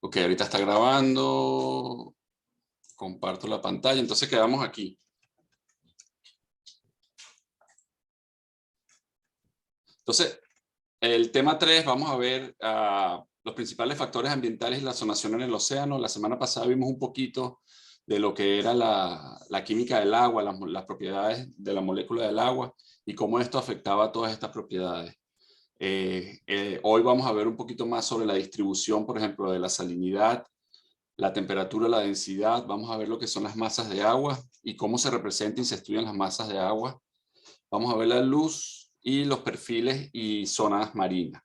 Ok, ahorita está grabando. Comparto la pantalla, entonces quedamos aquí. Entonces, el tema 3, vamos a ver los principales factores ambientales y la zonación en el océano. La semana pasada vimos un poquito de lo que era la química del agua, las propiedades de la molécula del agua y cómo esto afectaba a todas estas propiedades. Hoy vamos a ver un poquito más sobre la distribución, por ejemplo, de la salinidad, la temperatura, la densidad. Vamos a ver lo que son las masas de agua y cómo se representan y se estudian las masas de agua. Vamos a ver la luz y los perfiles y zonas marinas.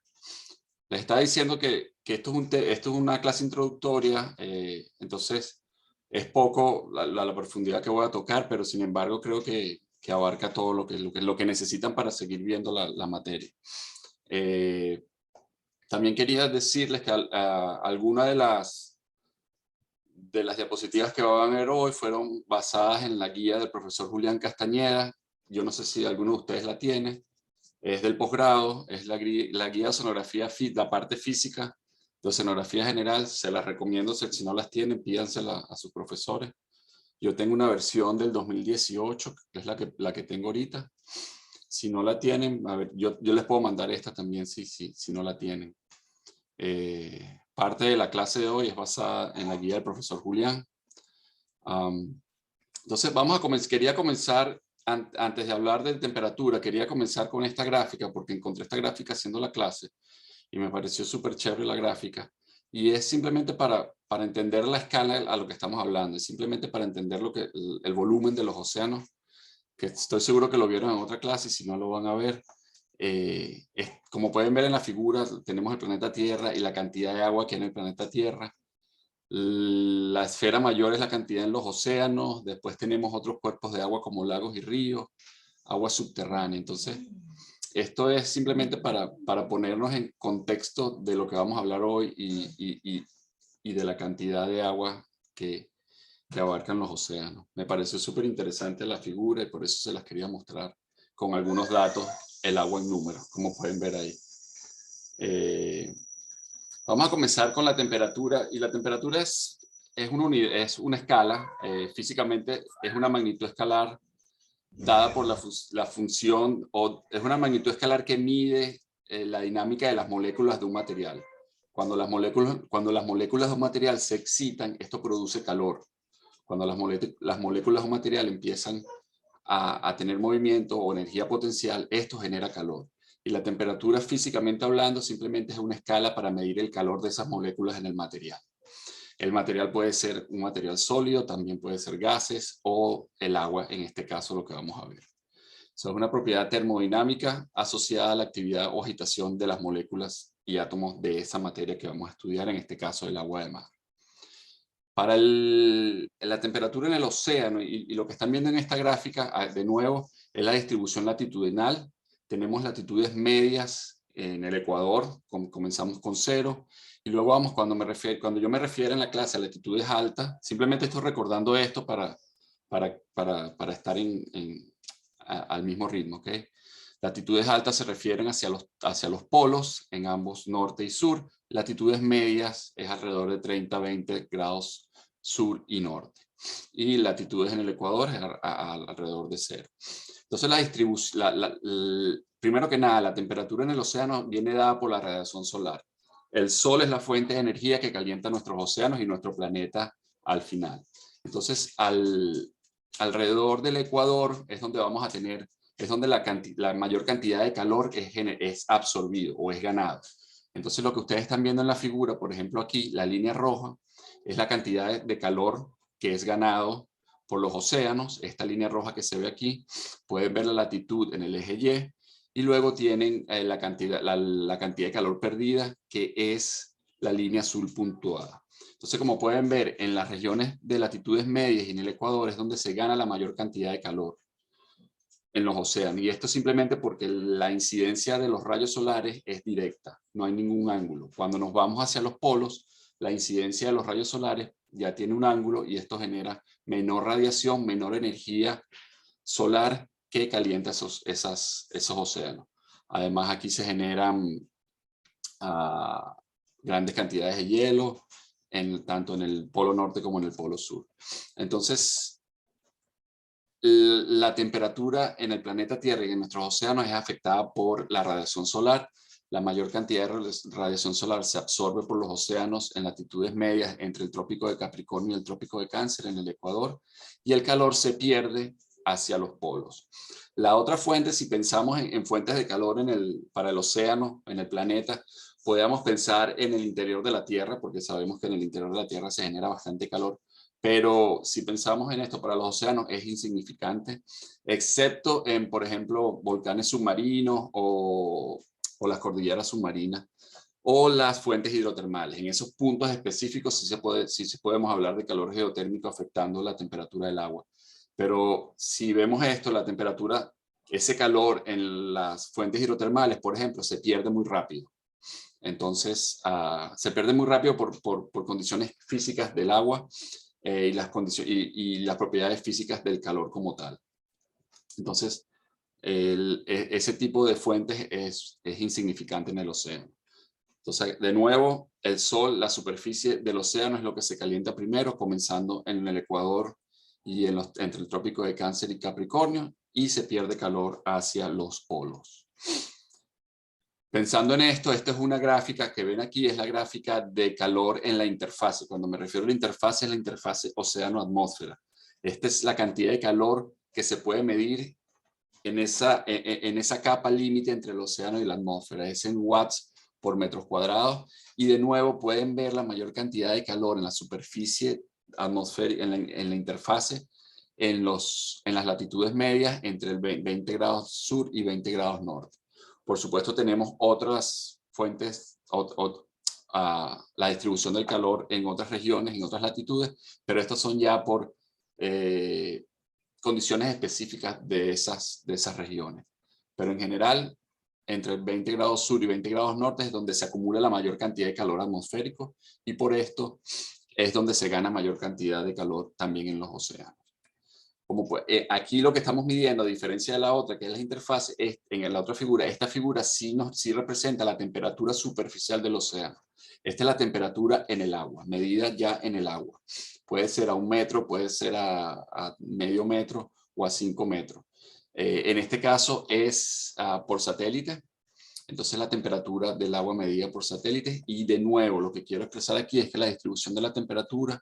Les estaba diciendo que esto es una clase introductoria, entonces es poco la profundidad que voy a tocar, pero sin embargo creo que abarca todo lo que necesitan para seguir viendo la materia. También quería decirles que algunas de las diapositivas que van a ver hoy fueron basadas en la guía del profesor Julián Castañeda. Yo no sé si alguno de ustedes la tiene. Es del posgrado, es la guía de sonografía, la parte física de sonografía general. Se las recomiendo, si no las tienen, pídansela a sus profesores. Yo tengo una versión del 2018, que es la que tengo ahorita. Si no la tienen, a ver, yo les puedo mandar esta también si no la tienen. Parte de la clase de hoy es basada en la guía del profesor Julián. Entonces quería comenzar, antes de hablar de temperatura, quería comenzar con esta gráfica porque encontré esta gráfica haciendo la clase y me pareció súper chévere la gráfica. Y es simplemente para entender la escala a lo que estamos hablando, es simplemente para entender el volumen de los océanos, que estoy seguro que lo vieron en otra clase y si no lo van a ver. Como pueden ver en la figura, tenemos el planeta Tierra y la cantidad de agua que hay en el planeta Tierra. La esfera mayor es la cantidad en los océanos, después tenemos otros cuerpos de agua como lagos y ríos, agua subterránea. Entonces, esto es simplemente para ponernos en contexto de lo que vamos a hablar hoy y de la cantidad de agua que abarcan los océanos. Me pareció súper interesante la figura y por eso se las quería mostrar con algunos datos, el agua en números, como pueden ver ahí. Vamos a comenzar con la temperatura, y la temperatura es una escala, físicamente es una magnitud escalar dada por la función, o es una magnitud escalar que mide la dinámica de las moléculas de un material. Cuando las moléculas de un material se excitan, esto produce calor. Cuando las moléculas de un material empiezan a tener movimiento o energía potencial, esto genera calor. Y la temperatura, físicamente hablando, simplemente es una escala para medir el calor de esas moléculas en el material. El material puede ser un material sólido, también puede ser gases o el agua, en este caso lo que vamos a ver. Eso es una propiedad termodinámica asociada a la actividad o agitación de las moléculas y átomos de esa materia que vamos a estudiar, en este caso el agua de mar. Para la temperatura en el océano, y lo que están viendo en esta gráfica, de nuevo, es la distribución latitudinal. Tenemos latitudes medias en el Ecuador, comenzamos con 0, y luego vamos, cuando yo me refiero en la clase a latitudes altas, simplemente estoy recordando esto para estar al mismo ritmo, ¿ok? Latitudes altas se refieren hacia los polos, en ambos norte y sur. Latitudes medias es alrededor de 30-20 grados sur y norte. Y latitudes en el Ecuador es alrededor de 0. Entonces la distribución, primero que nada, la temperatura en el océano viene dada por la radiación solar. El sol es la fuente de energía que calienta nuestros océanos y nuestro planeta al final. Entonces, alrededor del Ecuador es donde vamos a tener, es donde la mayor cantidad de calor es absorbido o es ganado. Entonces, lo que ustedes están viendo en la figura, por ejemplo aquí, la línea roja, es la cantidad de calor que es ganado por los océanos. Esta línea roja que se ve aquí, pueden ver la latitud en el eje Y, y luego tienen la cantidad de calor perdida, que es la línea azul puntuada. Entonces, como pueden ver, en las regiones de latitudes medias y en el Ecuador es donde se gana la mayor cantidad de calor en los océanos. Y esto simplemente porque la incidencia de los rayos solares es directa, no hay ningún ángulo. Cuando nos vamos hacia los polos, la incidencia de los rayos solares ya tiene un ángulo y esto genera menor radiación, menor energía solar que calienta esos océanos. Además, aquí se generan grandes cantidades de hielo tanto en el polo norte como en el polo sur. Entonces, la temperatura en el planeta Tierra y en nuestros océanos es afectada por la radiación solar. La mayor cantidad de radiación solar se absorbe por los océanos en latitudes medias entre el trópico de Capricornio y el trópico de Cáncer en el Ecuador, y el calor se pierde hacia los polos. La otra fuente, si pensamos en fuentes de calor para el océano, en el planeta, podríamos pensar en el interior de la Tierra, porque sabemos que en el interior de la Tierra se genera bastante calor, pero si pensamos en esto para los océanos es insignificante, excepto en, por ejemplo, volcanes submarinos o las cordilleras submarinas o las fuentes hidrotermales. En esos puntos específicos sí podemos hablar de calor geotérmico afectando la temperatura del agua. Pero si vemos esto, la temperatura, ese calor en las fuentes hidrotermales, por ejemplo, se pierde muy rápido. Entonces, se pierde muy rápido por condiciones físicas del agua y las propiedades físicas del calor como tal. Entonces, ese tipo de fuentes es insignificante en el océano. Entonces, de nuevo, el sol, la superficie del océano es lo que se calienta primero, comenzando en el Ecuador y entre el trópico de Cáncer y Capricornio, y se pierde calor hacia los polos. Pensando en esto, esta es una gráfica que ven aquí, es la gráfica de calor en la interfase. Cuando me refiero a la interfase, es la interfase océano-atmósfera. Esta es la cantidad de calor que se puede medir en esa capa límite entre el océano y la atmósfera. Es en watts por metros cuadrados. Y de nuevo pueden ver la mayor cantidad de calor en la superficie atmosférica, en la interfase, en las latitudes medias entre el 20 grados sur y 20 grados norte. Por supuesto, tenemos otras fuentes, la distribución del calor en otras regiones, en otras latitudes, pero estas son ya por condiciones específicas de esas regiones. Pero en general, entre el 20 grados sur y 20 grados norte es donde se acumula la mayor cantidad de calor atmosférico, y por esto es donde se gana mayor cantidad de calor también en los océanos. Aquí lo que estamos midiendo, a diferencia de la otra, que es la interfase, en la otra figura, esta figura sí representa la temperatura superficial del océano. Esta es la temperatura en el agua, medida ya en el agua. Puede ser a 1 metro, puede ser a medio metro o a 5 metros. En este caso es por satélite. Entonces la temperatura del agua medida por satélite. Y de nuevo, lo que quiero expresar aquí es que la distribución de la temperatura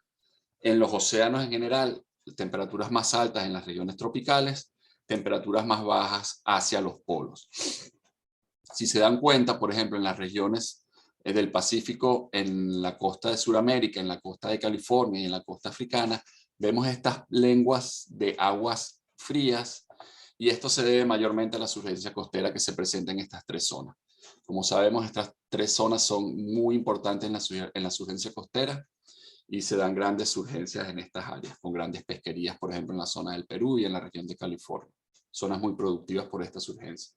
en los océanos en general, temperaturas más altas en las regiones tropicales, temperaturas más bajas hacia los polos. Si se dan cuenta, por ejemplo, en las regiones del Pacífico, en la costa de Sudamérica, en la costa de California y en la costa africana, vemos estas lenguas de aguas frías, y esto se debe mayormente a la surgencia costera que se presenta en estas 3 zonas. Como sabemos, estas 3 zonas son muy importantes en la surgencia costera, y se dan grandes surgencias en estas áreas, con grandes pesquerías, por ejemplo, en la zona del Perú y en la región de California. Zonas muy productivas por esta surgencia.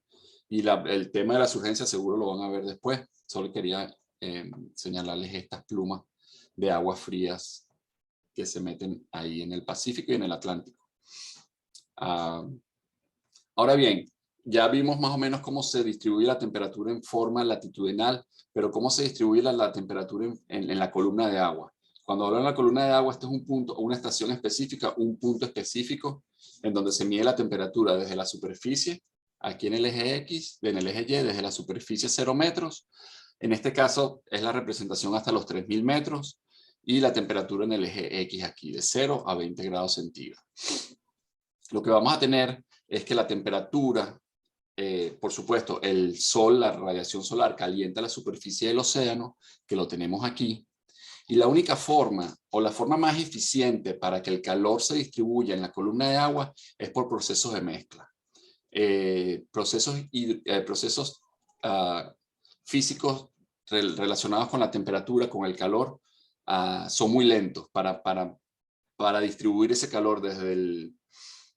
Y el tema de la surgencia seguro lo van a ver después. Solo quería señalarles estas plumas de aguas frías que se meten ahí en el Pacífico y en el Atlántico. Ahora bien, ya vimos más o menos cómo se distribuye la temperatura en forma latitudinal, pero cómo se distribuye la temperatura en la columna de agua. Cuando hablo de la columna de agua, este es un punto, una estación específica, un punto específico en donde se mide la temperatura desde la superficie, aquí en el eje X, en el eje Y, desde la superficie 0 metros. En este caso es la representación hasta los 3000 metros, y la temperatura en el eje X aquí, de 0 a 20 grados centígrados. Lo que vamos a tener es que la temperatura, por supuesto, el sol, la radiación solar calienta la superficie del océano, que lo tenemos aquí. Y la única forma, o la forma más eficiente para que el calor se distribuya en la columna de agua es por procesos de mezcla. Procesos físicos relacionados con la temperatura, con el calor, son muy lentos para distribuir ese calor desde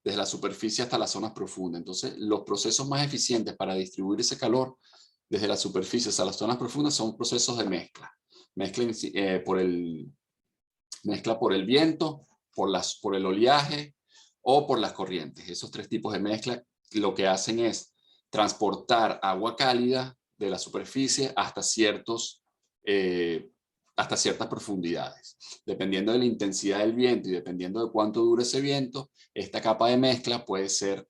la superficie hasta las zonas profundas. Entonces, los procesos más eficientes para distribuir ese calor desde la superficie hasta las zonas profundas son procesos de mezcla. Mezcla por el viento, por el oleaje o por las corrientes. Esos 3 tipos de mezcla lo que hacen es transportar agua cálida de la superficie hasta ciertos hasta ciertas profundidades. Dependiendo de la intensidad del viento y dependiendo de cuánto dure ese viento, esta capa de mezcla puede ser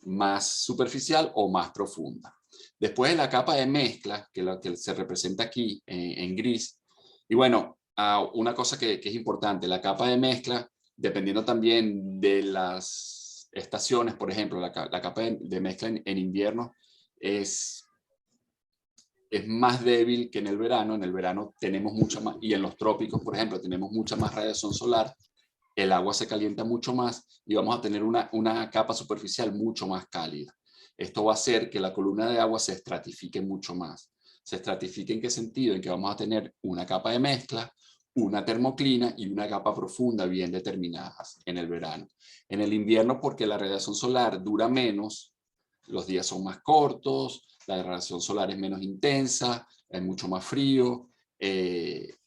más superficial o más profunda. Después de la capa de mezcla, que lo que se representa aquí en gris, y bueno, una cosa que es importante, la capa de mezcla, dependiendo también de las estaciones, por ejemplo, la capa de mezcla en invierno es más débil que en el verano. En el verano tenemos mucha más, y en los trópicos, por ejemplo, tenemos mucha más radiación solar, el agua se calienta mucho más y vamos a tener una capa superficial mucho más cálida. Esto va a hacer que la columna de agua se estratifique mucho más. ¿Se estratifique en qué sentido? En que vamos a tener una capa de mezcla, una termoclina y una capa profunda bien determinadas en el verano. En el invierno, porque la radiación solar dura menos, los días son más cortos, la radiación solar es menos intensa, es mucho más frío,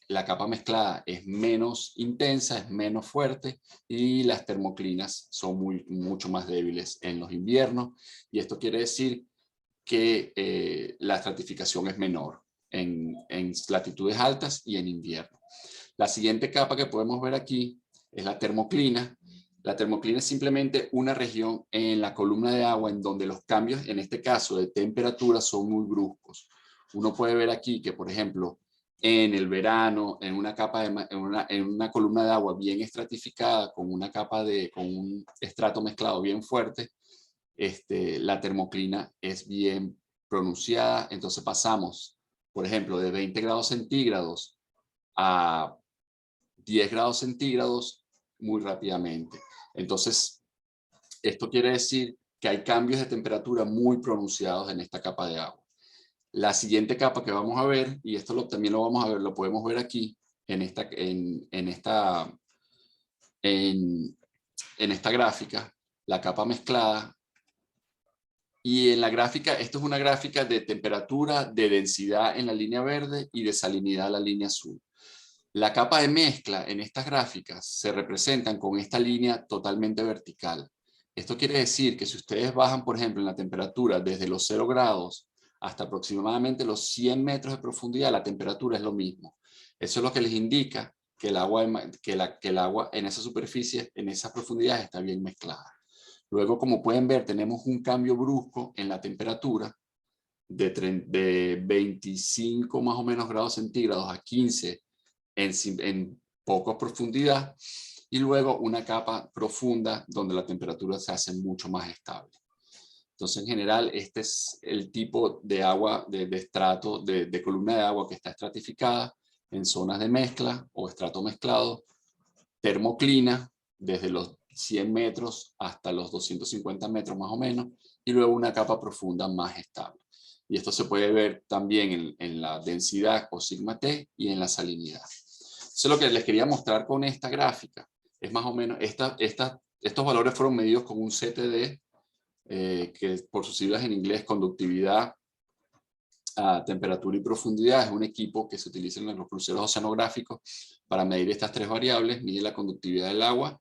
la capa mezclada es menos intensa, es menos fuerte y las termoclinas son mucho más débiles en los inviernos, y esto quiere decir que la estratificación es menor en latitudes altas y en invierno. La siguiente capa que podemos ver aquí es la termoclina. La termoclina es simplemente una región en la columna de agua en donde los cambios, en este caso de temperatura, son muy bruscos. Uno puede ver aquí que, por ejemplo, en el verano, en una columna de agua bien estratificada, con un estrato mezclado bien fuerte, la termoclina es bien pronunciada. Entonces pasamos, por ejemplo, de 20 grados centígrados a 10 grados centígrados muy rápidamente. Entonces, esto quiere decir que hay cambios de temperatura muy pronunciados en esta capa de agua. La siguiente capa que vamos a ver, y esto también lo vamos a ver, lo podemos ver aquí en esta gráfica, la capa mezclada. Y en la gráfica, esto es una gráfica de temperatura, de densidad en la línea verde y de salinidad en la línea azul. La capa de mezcla en estas gráficas se representan con esta línea totalmente vertical. Esto quiere decir que si ustedes bajan, por ejemplo, en la temperatura desde los 0 grados hasta aproximadamente los 100 metros de profundidad, la temperatura es lo mismo. Eso es lo que les indica que el agua en esa superficie, en esas profundidades, está bien mezclada. Luego, como pueden ver, tenemos un cambio brusco en la temperatura de 25 más o menos grados centígrados a 15 en poca profundidad, y luego una capa profunda donde la temperatura se hace mucho más estable. Entonces, en general, este es el tipo de agua, de estrato, de columna de agua que está estratificada en zonas de mezcla o estrato mezclado, termoclina, desde los 100 metros hasta los 250 metros más o menos, y luego una capa profunda más estable. Y esto se puede ver también en la densidad o sigma T y en la salinidad. Eso es lo que les quería mostrar con esta gráfica. Es más o menos, estos valores fueron medidos con un CTD, que por sus siglas en inglés, conductividad, temperatura y profundidad. Es un equipo que se utiliza en los cruceros oceanográficos para medir estas tres variables. Mide la conductividad del agua,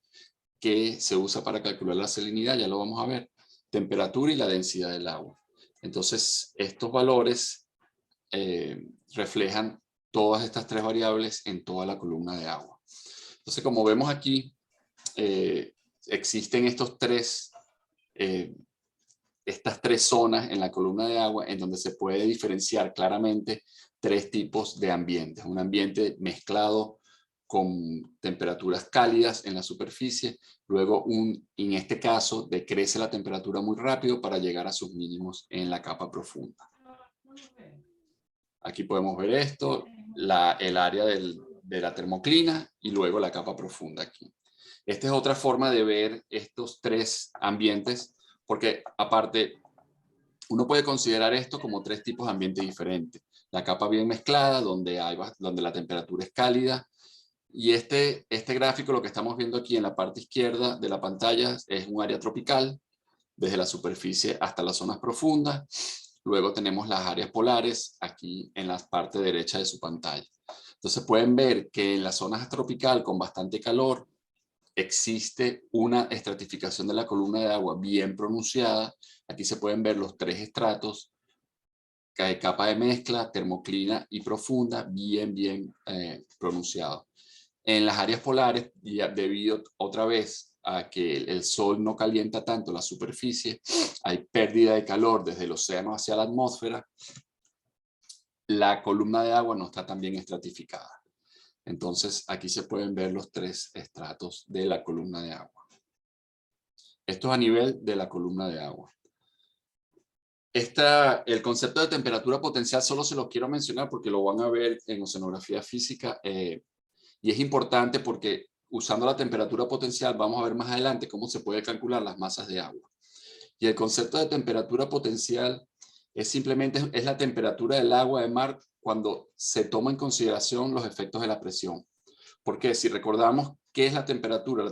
que se usa para calcular la salinidad, ya lo vamos a ver, temperatura y la densidad del agua. Entonces, estos valores reflejan todas estas tres variables en toda la columna de agua. Entonces, como vemos aquí, existen estas tres zonas en la columna de agua en donde se puede diferenciar claramente tres tipos de ambientes. Un ambiente mezclado con temperaturas cálidas en la superficie, luego en este caso decrece la temperatura muy rápido para llegar a sus mínimos en la capa profunda. Aquí podemos ver esto, el área de la termoclina y luego la capa profunda aquí. Esta es otra forma de ver estos tres ambientes, porque aparte uno puede considerar esto como tres tipos de ambientes diferentes. La capa bien mezclada, donde la temperatura es cálida, y este gráfico, lo que estamos viendo aquí en la parte izquierda de la pantalla, es un área tropical, desde la superficie hasta las zonas profundas. Luego tenemos las áreas polares aquí en la parte derecha de su pantalla. Entonces pueden ver que en las zonas tropical con bastante calor existe una estratificación de la columna de agua bien pronunciada. Aquí se pueden ver los tres estratos capa de mezcla, termoclina y profunda, bien pronunciado. En las áreas polares, debido otra vez a que el sol no calienta tanto la superficie, hay pérdida de calor desde el océano hacia la atmósfera, la columna de agua no está tan bien estratificada. Entonces aquí se pueden ver los 3 estratos de la columna de agua. Esto es a nivel de la columna de agua. El concepto de temperatura potencial solo se lo quiero mencionar porque lo van a ver en oceanografía física y es importante porque usando la temperatura potencial vamos a ver más adelante cómo se puede calcular las masas de agua. Y el concepto de temperatura potencial es simplemente la temperatura del agua de mar cuando se toma en consideración los efectos de la presión. Porque si recordamos qué es la temperatura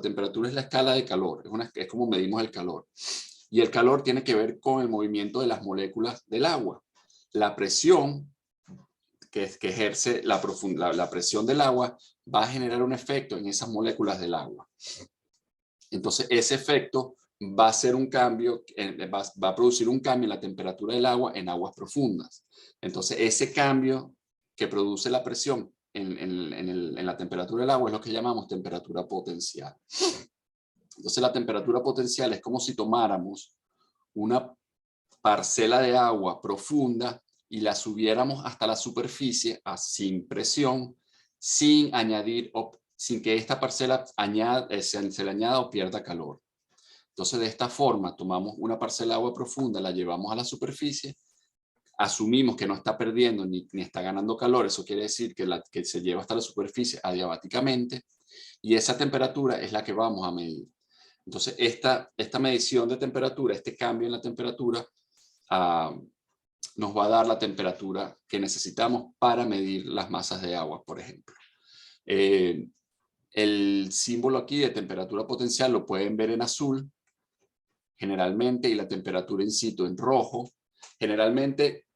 es la escala de calor, es como medimos el calor. Y el calor tiene que ver con el movimiento de las moléculas del agua. La presión que ejerce la presión del agua va a generar un efecto en esas moléculas del agua. Entonces ese efecto va a ser un cambio, va a producir un cambio en la temperatura del agua en aguas profundas. Entonces ese cambio que produce la presión en la temperatura del agua es lo que llamamos temperatura potencial. Entonces la temperatura potencial es como si tomáramos una parcela de agua profunda y la subiéramos hasta la superficie sin presión, sin que esta parcela se le añada o pierda calor. Entonces de esta forma tomamos una parcela de agua profunda, la llevamos a la superficie, asumimos que no está perdiendo ni está ganando calor, eso quiere decir que se lleva hasta la superficie adiabáticamente, y esa temperatura es la que vamos a medir. Entonces esta medición de temperatura, este cambio en la temperatura, nos va a dar la temperatura que necesitamos para medir las masas de agua, por ejemplo. El símbolo aquí de temperatura potencial lo pueden ver en azul, generalmente, y la temperatura in situ en rojo. Generalmente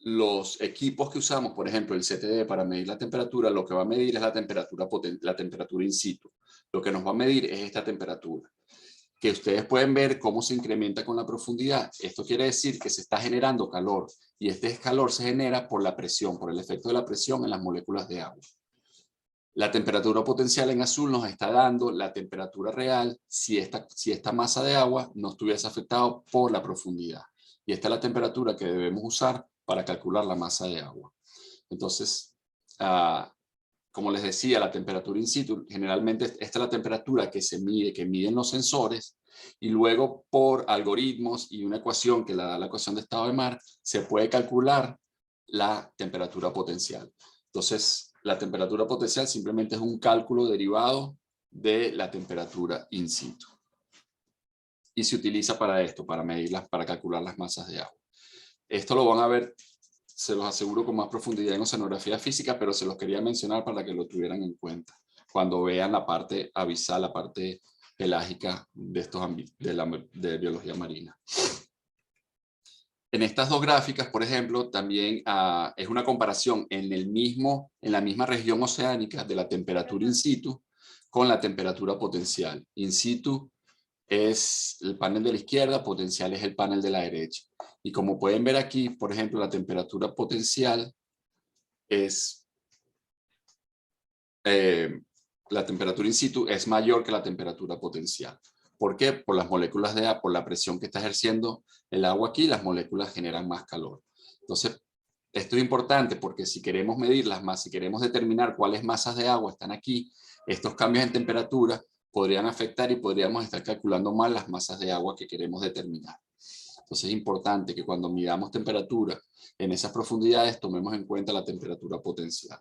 los equipos que usamos, por ejemplo el CTD para medir la temperatura, lo que va a medir es la temperatura in situ. Lo que nos va a medir es esta temperatura, que ustedes pueden ver cómo se incrementa con la profundidad. Esto quiere decir que se está generando calor, y este calor se genera por la presión, por el efecto de la presión en las moléculas de agua. La temperatura potencial en azul nos está dando la temperatura real si esta masa de agua no estuviese afectada por la profundidad. Y esta es la temperatura que debemos usar para calcular la masa de agua. Entonces, como les decía, la temperatura in situ, generalmente esta es la temperatura que miden los sensores, y luego por algoritmos y una ecuación que la da la ecuación de estado de mar, se puede calcular la temperatura potencial. Entonces, la temperatura potencial simplemente es un cálculo derivado de la temperatura in situ. Y se utiliza para esto, para medirlas, para calcular las masas de agua. Esto lo van a ver, se los aseguro, con más profundidad en oceanografía física, pero se los quería mencionar para que lo tuvieran en cuenta cuando vean la parte abisal, la parte pelágica de biología marina. En estas dos gráficas, por ejemplo, también es una comparación en la misma región oceánica de la temperatura in situ con la temperatura potencial. In situ es el panel de la izquierda, potencial es el panel de la derecha. Y como pueden ver aquí, por ejemplo, la temperatura potencial es, la temperatura in situ es mayor que la temperatura potencial. ¿Por qué? Por las moléculas de agua, por la presión que está ejerciendo el agua aquí, las moléculas generan más calor. Entonces, esto es importante porque si queremos medirlas más, si queremos determinar cuáles masas de agua están aquí, estos cambios en temperatura podrían afectar y podríamos estar calculando mal las masas de agua que queremos determinar. Entonces es importante que cuando midamos temperatura en esas profundidades tomemos en cuenta la temperatura potencial.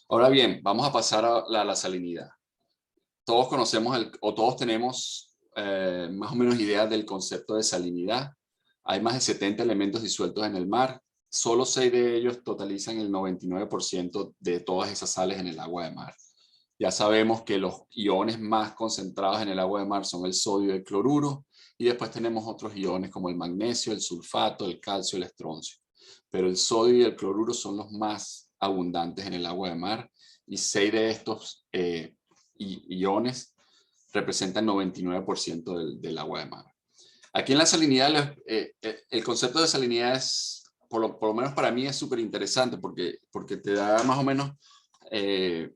Ahora bien, vamos a pasar a la salinidad. Todos conocemos o todos tenemos más o menos ideas del concepto de salinidad. Hay más de 70 elementos disueltos en el mar. Solo 6 de ellos totalizan el 99% de todas esas sales en el agua de mar. Ya sabemos que los iones más concentrados en el agua de mar son el sodio y el cloruro, y después tenemos otros iones como el magnesio, el sulfato, el calcio, el estroncio. Pero el sodio y el cloruro son los más abundantes en el agua de mar, y 6 de estos iones representan el 99% del agua de mar. Aquí en la salinidad, el concepto de salinidad es, por lo menos para mí, es súper interesante porque te da más o menos, es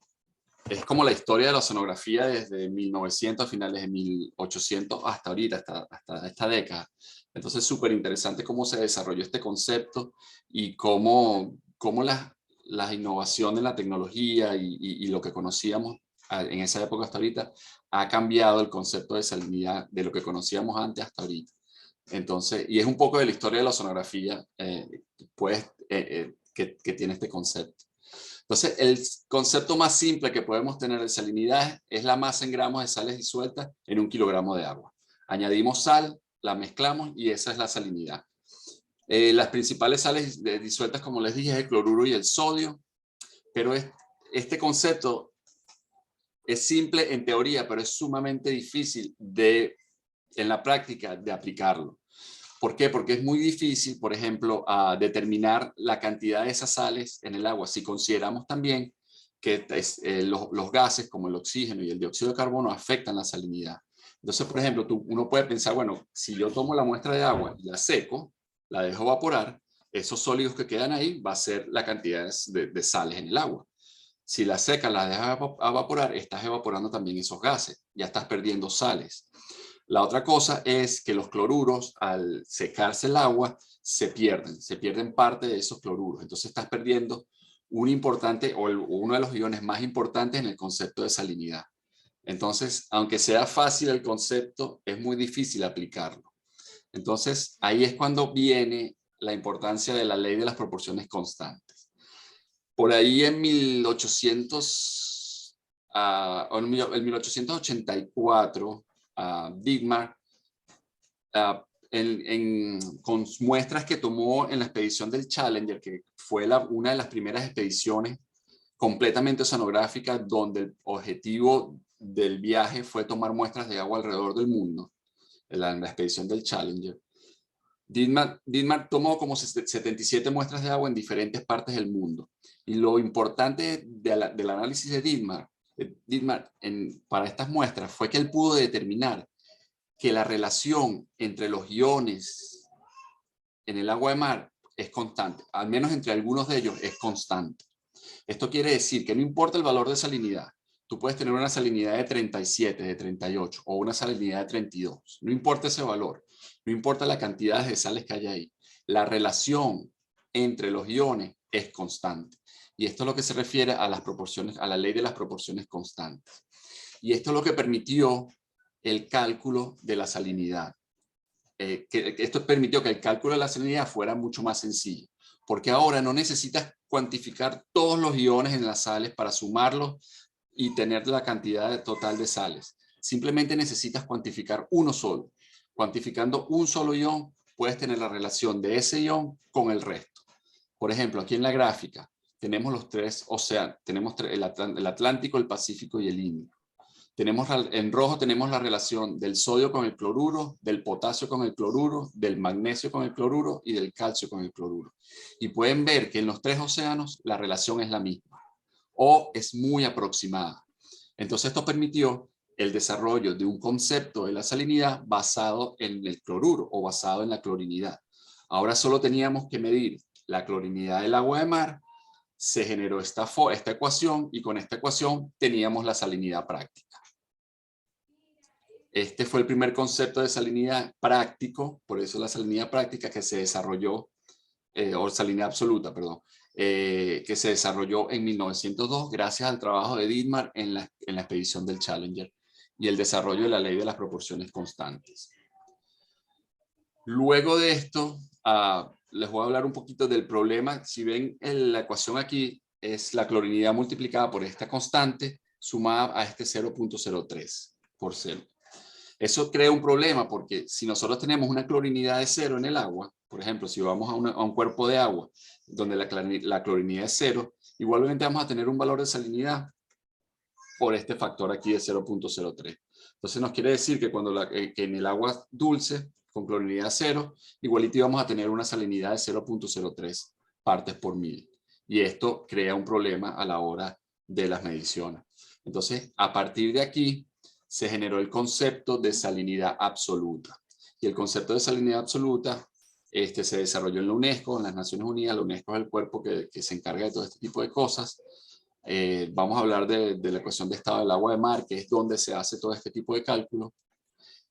como la historia de la oceanografía desde 1900, finales de 1800 hasta ahorita, hasta esta década. Entonces, súper interesante cómo se desarrolló este concepto y cómo las innovaciones en la tecnología y lo que conocíamos en esa época hasta ahorita ha cambiado el concepto de salinidad de lo que conocíamos antes hasta ahorita. Entonces, y es un poco de la historia de la oceanografía pues, que tiene este concepto. Entonces, el concepto más simple que podemos tener de salinidad es la masa en gramos de sales disueltas en 1 kilogramo de agua. Añadimos sal, la mezclamos y esa es la salinidad. Las principales sales disueltas, como les dije, es el cloruro y el sodio, pero este concepto es simple en teoría, pero es sumamente difícil en la práctica de aplicarlo. ¿Por qué? Porque es muy difícil, por ejemplo, determinar la cantidad de esas sales en el agua si consideramos también que los gases como el oxígeno y el dióxido de carbono afectan la salinidad. Entonces, por ejemplo, uno puede pensar, bueno, si yo tomo la muestra de agua y la seco, la dejo evaporar, esos sólidos que quedan ahí va a ser la cantidad de sales en el agua. Si la secas, la dejas evaporar, estás evaporando también esos gases, ya estás perdiendo sales. La otra cosa es que los cloruros, al secarse el agua, se pierden parte de esos cloruros. Entonces estás perdiendo un importante o uno de los iones más importantes en el concepto de salinidad. Entonces, aunque sea fácil el concepto, es muy difícil aplicarlo. Entonces, ahí es cuando viene la importancia de la ley de las proporciones constantes. Por ahí en 1884, Dittmar, con muestras que tomó en la expedición del Challenger, que fue una de las primeras expediciones completamente oceanográficas, donde el objetivo del viaje fue tomar muestras de agua alrededor del mundo, en la expedición del Challenger. Dittmar tomó como 77 muestras de agua en diferentes partes del mundo. Y lo importante del análisis de Dittmar para estas muestras fue que él pudo determinar que la relación entre los iones en el agua de mar es constante, al menos entre algunos de ellos es constante. Esto quiere decir que no importa el valor de salinidad, tú puedes tener una salinidad de 37, de 38 o una salinidad de 32, no importa ese valor, no importa la cantidad de sales que haya ahí, la relación entre los iones es constante. Y esto es lo que se refiere a las proporciones, a la ley de las proporciones constantes. Y esto es lo que permitió el cálculo de la salinidad. Esto permitió que el cálculo de la salinidad fuera mucho más sencillo, porque ahora no necesitas cuantificar todos los iones en las sales para sumarlos y tener la cantidad total de sales. Simplemente necesitas cuantificar uno solo. Cuantificando un solo ion, puedes tener la relación de ese ion con el resto. Por ejemplo, aquí en la gráfica tenemos los tres océanos, tenemos el Atlántico, el Pacífico y el Índico. En rojo tenemos la relación del sodio con el cloruro, del potasio con el cloruro, del magnesio con el cloruro y del calcio con el cloruro. Y pueden ver que en los tres océanos la relación es la misma o es muy aproximada. Entonces esto permitió el desarrollo de un concepto de la salinidad basado en el cloruro o basado en la clorinidad. Ahora solo teníamos que medir la clorinidad del agua de mar, se generó esta ecuación y con esta ecuación teníamos la salinidad práctica. Este fue el primer concepto de salinidad práctico, por eso la salinidad práctica que se desarrolló, o salinidad absoluta, perdón, que se desarrolló en 1902 gracias al trabajo de Dittmar en la expedición del Challenger y el desarrollo de la ley de las proporciones constantes. Luego de esto, les voy a hablar un poquito del problema. Si ven la ecuación aquí, es la clorinidad multiplicada por esta constante sumada a este 0.03 por 0. Eso crea un problema porque si nosotros tenemos una clorinidad de 0 en el agua, por ejemplo, si vamos a un cuerpo de agua donde la clorinidad es 0, igualmente vamos a tener un valor de salinidad por este factor aquí de 0.03. Entonces nos quiere decir que cuando que en el agua dulce con clorinidad 0, igualito íbamos a tener una salinidad de 0.03 partes por mil. Y esto crea un problema a la hora de las mediciones. Entonces, a partir de aquí, se generó el concepto de salinidad absoluta. Y el concepto de salinidad absoluta se desarrolló en la UNESCO, en las Naciones Unidas. La UNESCO es el cuerpo que se encarga de todo este tipo de cosas. Vamos a hablar de la ecuación de estado del agua de mar, que es donde se hace todo este tipo de cálculo.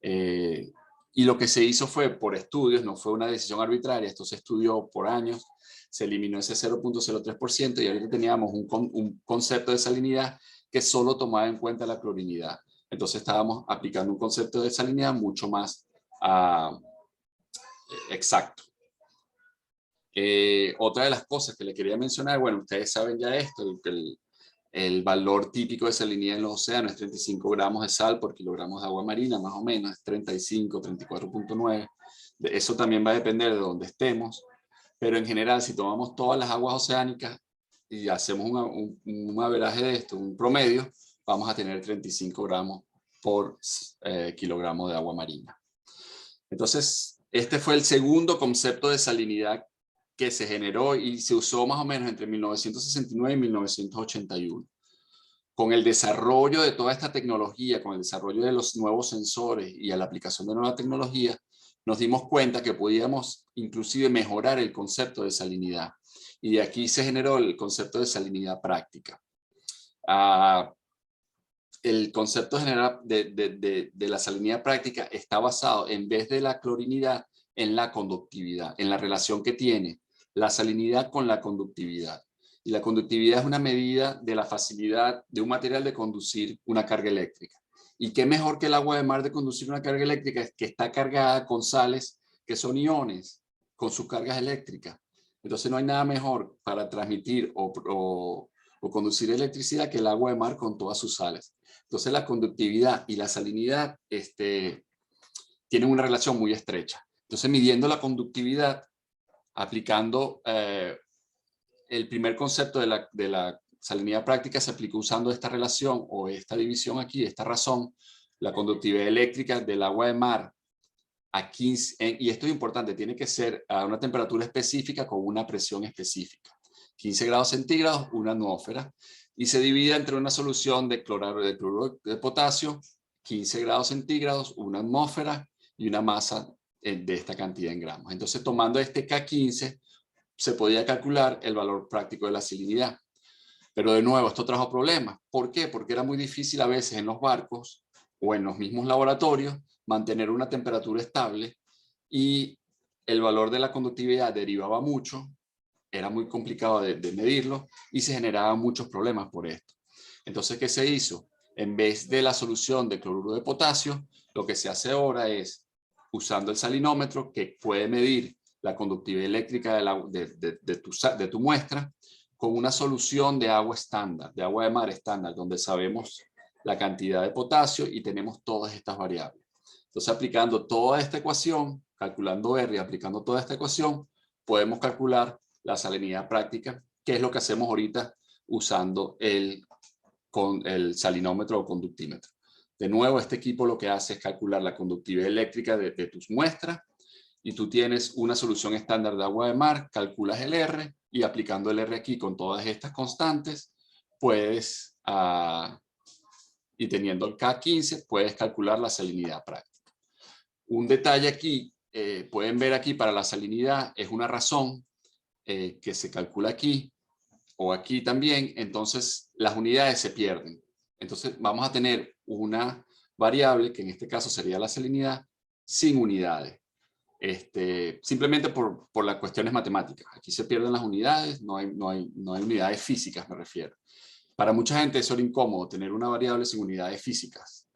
Y lo que se hizo fue por estudios, no fue una decisión arbitraria, esto se estudió por años, se eliminó ese 0.03% y ahorita teníamos un concepto de salinidad que solo tomaba en cuenta la clorinidad. Entonces estábamos aplicando un concepto de salinidad mucho más exacto. Otra de las cosas que le quería mencionar, bueno, ustedes saben ya esto, que el valor típico de salinidad en los océanos es 35 gramos de sal por kilogramos de agua marina, más o menos, es 35, 34.9. Eso también va a depender de dónde estemos, pero en general, si tomamos todas las aguas oceánicas y hacemos un averaje de esto, un promedio, vamos a tener 35 gramos por kilogramo de agua marina. Entonces, este fue el segundo concepto de salinidad que se generó y se usó más o menos entre 1969 y 1981. Con el desarrollo de toda esta tecnología, con el desarrollo de los nuevos sensores y a la aplicación de nueva tecnología, nos dimos cuenta que podíamos inclusive mejorar el concepto de salinidad. Y de aquí se generó el concepto de salinidad práctica. El concepto general de la salinidad práctica está basado, en vez de la clorinidad, en la conductividad, en la relación que tiene la salinidad con la conductividad. Y la conductividad es una medida de la facilidad de un material de conducir una carga eléctrica. Y qué mejor que el agua de mar de conducir una carga eléctrica, que está cargada con sales que son iones, con sus cargas eléctricas. Entonces no hay nada mejor para transmitir o conducir electricidad que el agua de mar con todas sus sales. Entonces la conductividad y la salinidad tienen una relación muy estrecha. Entonces, midiendo la conductividad, aplicando el primer concepto de la salinidad práctica, se aplicó usando esta relación o esta división aquí, esta razón, la conductividad eléctrica del agua de mar a 15, y esto es importante, tiene que ser a una temperatura específica con una presión específica. 15 grados centígrados, una atmósfera, y se divide entre una solución de cloruro de potasio, 15 grados centígrados, una atmósfera y una masa de esta cantidad en gramos. Entonces, tomando este K15, se podía calcular el valor práctico de la salinidad. Pero de nuevo, esto trajo problemas. ¿Por qué? Porque era muy difícil a veces en los barcos o en los mismos laboratorios mantener una temperatura estable y el valor de la conductividad derivaba mucho, era muy complicado de medirlo y se generaban muchos problemas por esto. Entonces, ¿qué se hizo? En vez de la solución de cloruro de potasio, lo que se hace ahora es, usando el salinómetro, que puede medir la conductividad eléctrica de tu muestra, con una solución de agua estándar, de agua de mar estándar, donde sabemos la cantidad de potasio y tenemos todas estas variables. Entonces, aplicando toda esta ecuación, calculando R y aplicando toda esta ecuación, podemos calcular la salinidad práctica, que es lo que hacemos ahorita usando el salinómetro o conductímetro. De nuevo, este equipo lo que hace es calcular la conductividad eléctrica de tus muestras y tú tienes una solución estándar de agua de mar, calculas el R y aplicando el R aquí con todas estas constantes, puedes, y teniendo el K15, puedes calcular la salinidad práctica. Un detalle aquí, pueden ver aquí para la salinidad, es una razón que se calcula aquí o aquí también, entonces las unidades se pierden. Entonces vamos a tener una variable, que en este caso sería la salinidad, sin unidades. Simplemente por las cuestiones matemáticas. Aquí se pierden las unidades, no hay unidades físicas, me refiero. Para mucha gente eso era incómodo, tener una variable sin unidades físicas.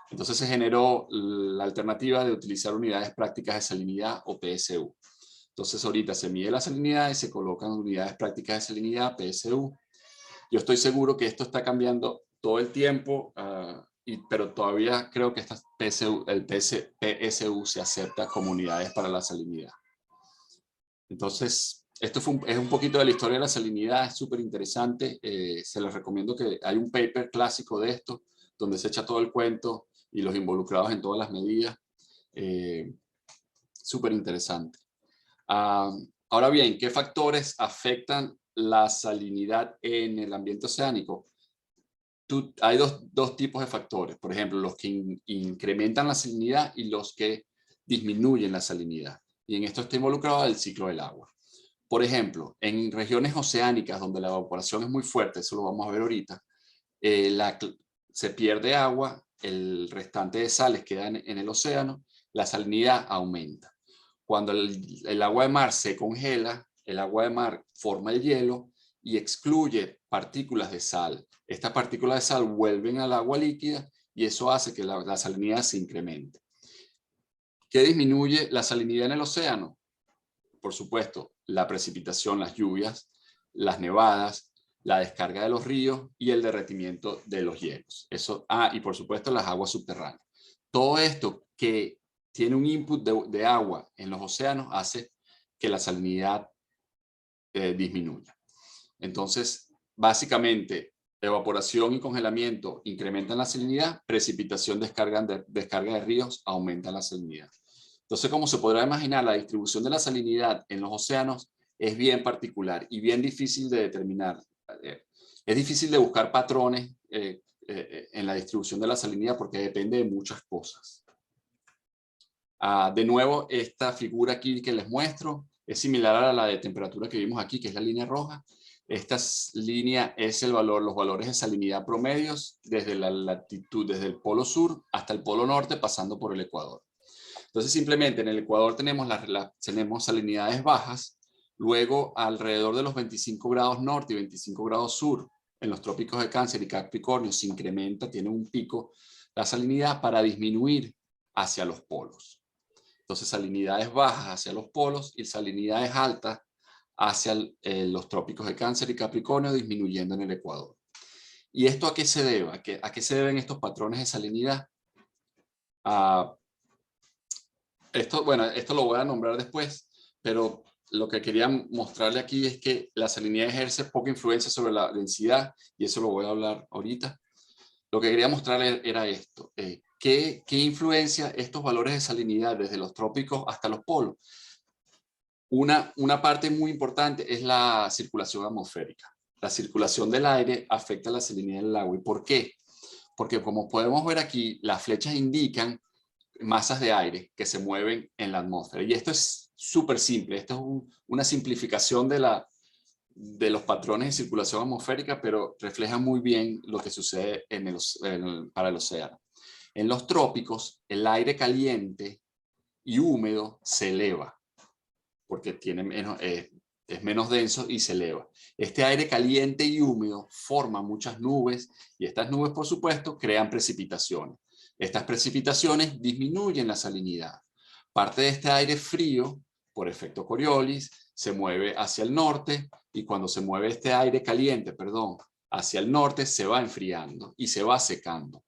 Entonces se generó la alternativa de utilizar unidades prácticas de salinidad o PSU. Entonces ahorita se mide la salinidad y se colocan unidades prácticas de salinidad, PSU. Yo estoy seguro que esto está cambiando todo el tiempo, pero todavía creo que el PSU se acepta como unidades para la salinidad. Entonces, esto es un poquito de la historia de la salinidad, es súper interesante. Se les recomiendo que hay un paper clásico de esto, donde se echa todo el cuento y los involucrados en todas las medidas. Súper interesante. Ahora bien, ¿qué factores afectan la salinidad en el ambiente oceánico? Hay dos tipos de factores, por ejemplo, los que incrementan la salinidad y los que disminuyen la salinidad. Y en esto está involucrado el ciclo del agua. Por ejemplo, en regiones oceánicas donde la evaporación es muy fuerte, eso lo vamos a ver ahorita, se pierde agua, el restante de sales queda en el océano, la salinidad aumenta. Cuando el agua de mar se congela, el agua de mar forma el hielo y excluye partículas de sal. Estas partículas de sal vuelven al agua líquida y eso hace que la salinidad se incremente. ¿Qué disminuye la salinidad en el océano? Por supuesto, la precipitación, las lluvias, las nevadas, la descarga de los ríos y el derretimiento de los hielos. Y por supuesto las aguas subterráneas. Todo esto que tiene un input de agua en los océanos hace que la salinidad disminuya. Entonces, básicamente, evaporación y congelamiento incrementan la salinidad, precipitación, descarga de ríos aumentan la salinidad. Entonces, como se podrá imaginar, la distribución de la salinidad en los océanos es bien particular y bien difícil de determinar. Es difícil de buscar patrones en la distribución de la salinidad porque depende de muchas cosas. De nuevo, esta figura aquí que les muestro es similar a la de temperatura que vimos aquí, que es la línea roja. Esta línea es los valores de salinidad promedios desde la latitud, desde el polo sur hasta el polo norte, pasando por el Ecuador. Entonces, simplemente en el Ecuador tenemos salinidades bajas, luego alrededor de los 25 grados norte y 25 grados sur, en los trópicos de Cáncer y Capricornio, se incrementa, tiene un pico la salinidad para disminuir hacia los polos. Entonces, salinidades bajas hacia los polos y salinidades altas hacia los trópicos de Cáncer y Capricornio, disminuyendo en el Ecuador. ¿Y esto a qué se debe? ¿A qué se deben estos patrones de salinidad? Esto lo voy a nombrar después, pero lo que quería mostrarle aquí es que la salinidad ejerce poca influencia sobre la densidad, y eso lo voy a hablar ahorita. Lo que quería mostrarle era esto. ¿Qué influencia estos valores de salinidad desde los trópicos hasta los polos? Una parte muy importante es la circulación atmosférica. La circulación del aire afecta la salinidad del agua. ¿Y por qué? Porque como podemos ver aquí, las flechas indican masas de aire que se mueven en la atmósfera. Y esto es súper simple. Esto es una simplificación de los patrones de circulación atmosférica, pero refleja muy bien lo que sucede para el océano. En los trópicos, el aire caliente y húmedo se eleva, porque es menos denso y se eleva. Este aire caliente y húmedo forma muchas nubes, y estas nubes, por supuesto, crean precipitaciones. Estas precipitaciones disminuyen la salinidad. Parte de este aire frío, por efecto Coriolis, se mueve hacia el norte, y cuando se mueve este aire caliente, hacia el norte, se va enfriando y se va secando.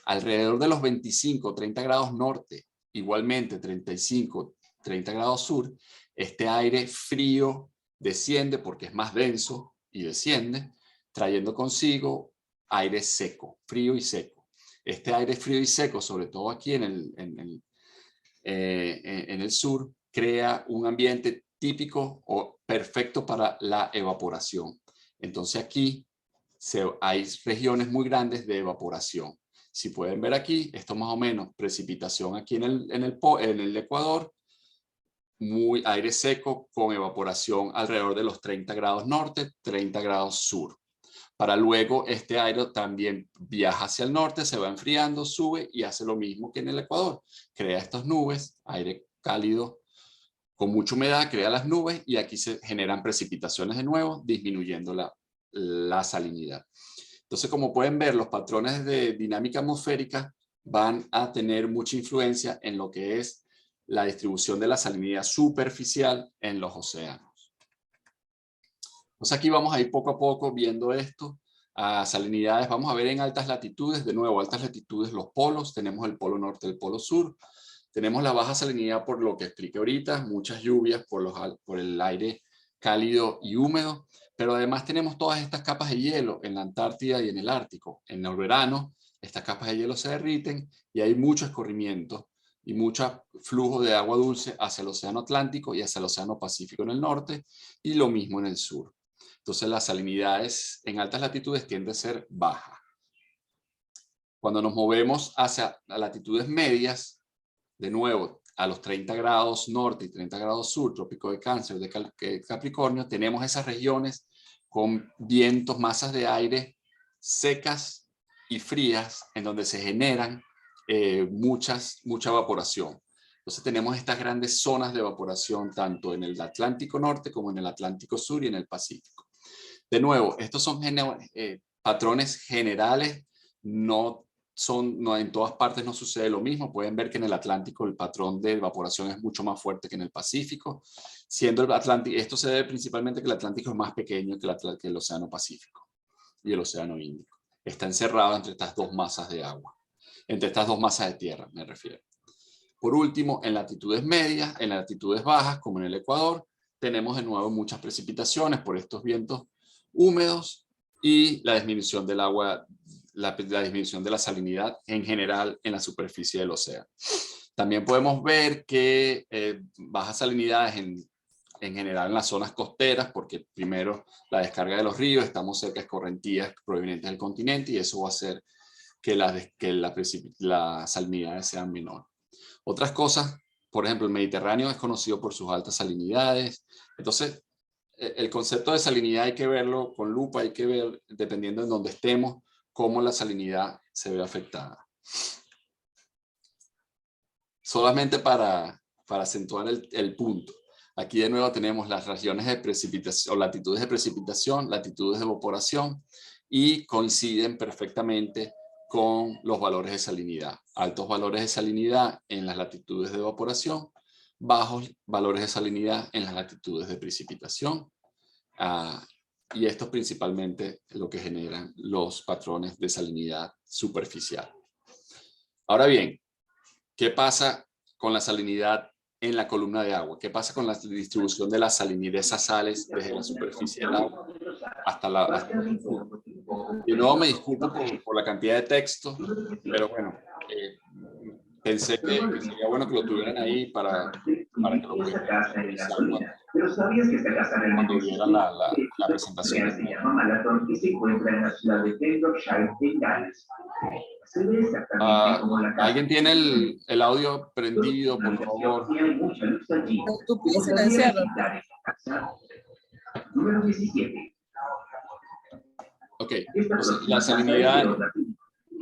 Alrededor de los 25 o 30 grados norte, igualmente 35, 30 grados sur, este aire frío desciende porque es más denso y desciende, trayendo consigo aire seco, frío y seco. Este aire frío y seco, sobre todo aquí en el sur, crea un ambiente típico o perfecto para la evaporación. Entonces aquí hay regiones muy grandes de evaporación. Si pueden ver aquí, esto más o menos precipitación aquí en el Ecuador, muy aire seco con evaporación alrededor de los 30 grados norte, 30 grados sur. Para luego este aire también viaja hacia el norte, se va enfriando, sube y hace lo mismo que en el Ecuador. Crea estas nubes, aire cálido con mucha humedad, crea las nubes y aquí se generan precipitaciones de nuevo, disminuyendo la salinidad. Entonces, como pueden ver, los patrones de dinámica atmosférica van a tener mucha influencia en lo que es la distribución de la salinidad superficial en los océanos. Entonces aquí vamos a ir poco a poco viendo esto. Salinidades, vamos a ver en altas latitudes, de nuevo, altas latitudes los polos, tenemos el polo norte y el polo sur. Tenemos la baja salinidad por lo que expliqué ahorita, muchas lluvias por el aire cálido y húmedo, pero además tenemos todas estas capas de hielo en la Antártida y en el Ártico. En el verano, estas capas de hielo se derriten y hay mucho escurrimiento y mucho flujo de agua dulce hacia el océano Atlántico y hacia el océano Pacífico en el norte, y lo mismo en el sur. Entonces las salinidades en altas latitudes tienden a ser bajas. Cuando nos movemos hacia latitudes medias, de nuevo, a los 30 grados norte y 30 grados sur, trópico de Cáncer, de Capricornio, tenemos esas regiones con vientos, masas de aire secas y frías, en donde se generan mucha evaporación. Entonces tenemos estas grandes zonas de evaporación tanto en el Atlántico Norte como en el Atlántico Sur y en el Pacífico. De nuevo, estos son patrones generales, no en todas partes no sucede lo mismo. Pueden ver que en el Atlántico el patrón de evaporación es mucho más fuerte que en el Pacífico, siendo el Atlántico, esto se debe principalmente que el Atlántico es más pequeño que el Océano Pacífico y el Océano Índico. Está encerrado entre estas dos masas de agua, entre estas dos masas de tierra, me refiero. Por último, en latitudes medias, en latitudes bajas, como en el Ecuador, tenemos de nuevo muchas precipitaciones por estos vientos húmedos y la disminución del agua, la disminución de la salinidad en general en la superficie del océano. También podemos ver que bajas salinidades en general en las zonas costeras, porque primero la descarga de los ríos, estamos cerca de escorrentías provenientes del continente y eso va a hacer que las salinidades sean menores. Otras cosas, por ejemplo, el Mediterráneo es conocido por sus altas salinidades. Entonces, el concepto de salinidad hay que verlo con lupa, hay que ver, dependiendo de dónde estemos, cómo la salinidad se ve afectada. Solamente para acentuar el punto. Aquí de nuevo tenemos las regiones de precipitación, o latitudes de precipitación, latitudes de evaporación, y coinciden perfectamente con los valores de salinidad. Altos valores de salinidad en las latitudes de evaporación, bajos valores de salinidad en las latitudes de precipitación. Y esto es principalmente lo que generan los patrones de salinidad superficial. Ahora bien, ¿qué pasa con la salinidad en la columna de agua? ¿Qué pasa con la distribución de la salinidad de esas sales desde la superficie del agua hasta la profundidad? De nuevo me disculpo por la cantidad de texto, pero bueno, pensé que sería bueno que lo tuvieran ahí para que lo pudieran revisar cuando vieran la presentación. Se llama Malatón y se encuentra en la ciudad de Pembrokeshire, en Gales. Se ve exactamente como la casa. ¿Alguien tiene el audio prendido, por favor? Tú puedes silenciarlo. Número 17. Ok, entonces, la salinidad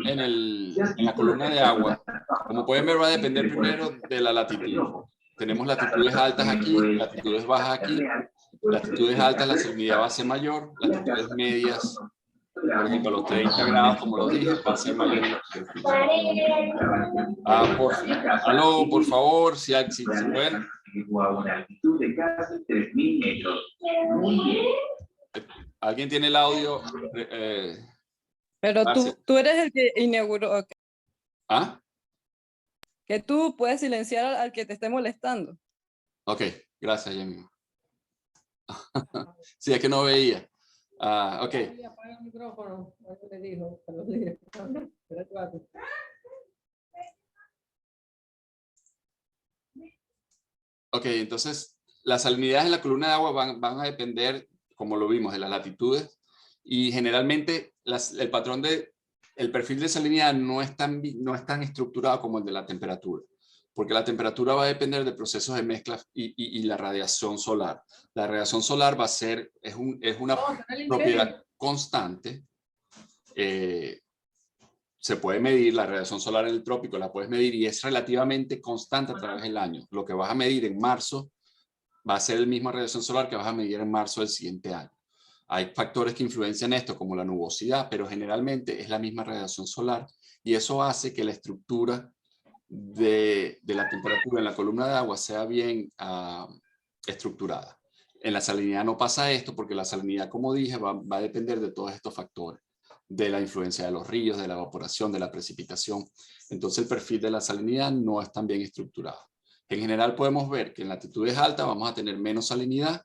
en la columna de agua, como pueden ver, va a depender primero de la latitud. Tenemos latitudes altas aquí, latitudes bajas aquí. Latitudes altas la salinidad va a ser mayor, latitudes medias, por ejemplo, a los 30 grados, como lo dije, va a ser mayor. Aló, por favor, si pueden. ¿Alguien tiene el audio? Pero tú eres el que inauguró. Okay. ¿Ah? Que tú puedes silenciar al que te esté molestando. Ok, gracias, Jamie. Sí, es que no veía. Ok. Apaga el micrófono. Le dijo. Ok, entonces las salinidades en la columna de agua van a depender, como lo vimos, de las latitudes, y generalmente el patrón el perfil de salinidad no es tan estructurado como el de la temperatura, porque la temperatura va a depender de procesos de mezcla y la radiación solar. La radiación solar va a ser, es una propiedad constante. Se puede medir la radiación solar en el trópico, la puedes medir y es relativamente constante a través del año. Lo que vas a medir en marzo va a ser la misma radiación solar que vas a medir en marzo del siguiente año. Hay factores que influencian esto, como la nubosidad, pero generalmente es la misma radiación solar y eso hace que la estructura de la temperatura en la columna de agua sea bien estructurada. En la salinidad no pasa esto porque la salinidad, como dije, va a depender de todos estos factores, de la influencia de los ríos, de la evaporación, de la precipitación. Entonces el perfil de la salinidad no es tan bien estructurado. En general podemos ver que en latitudes altas vamos a tener menos salinidad,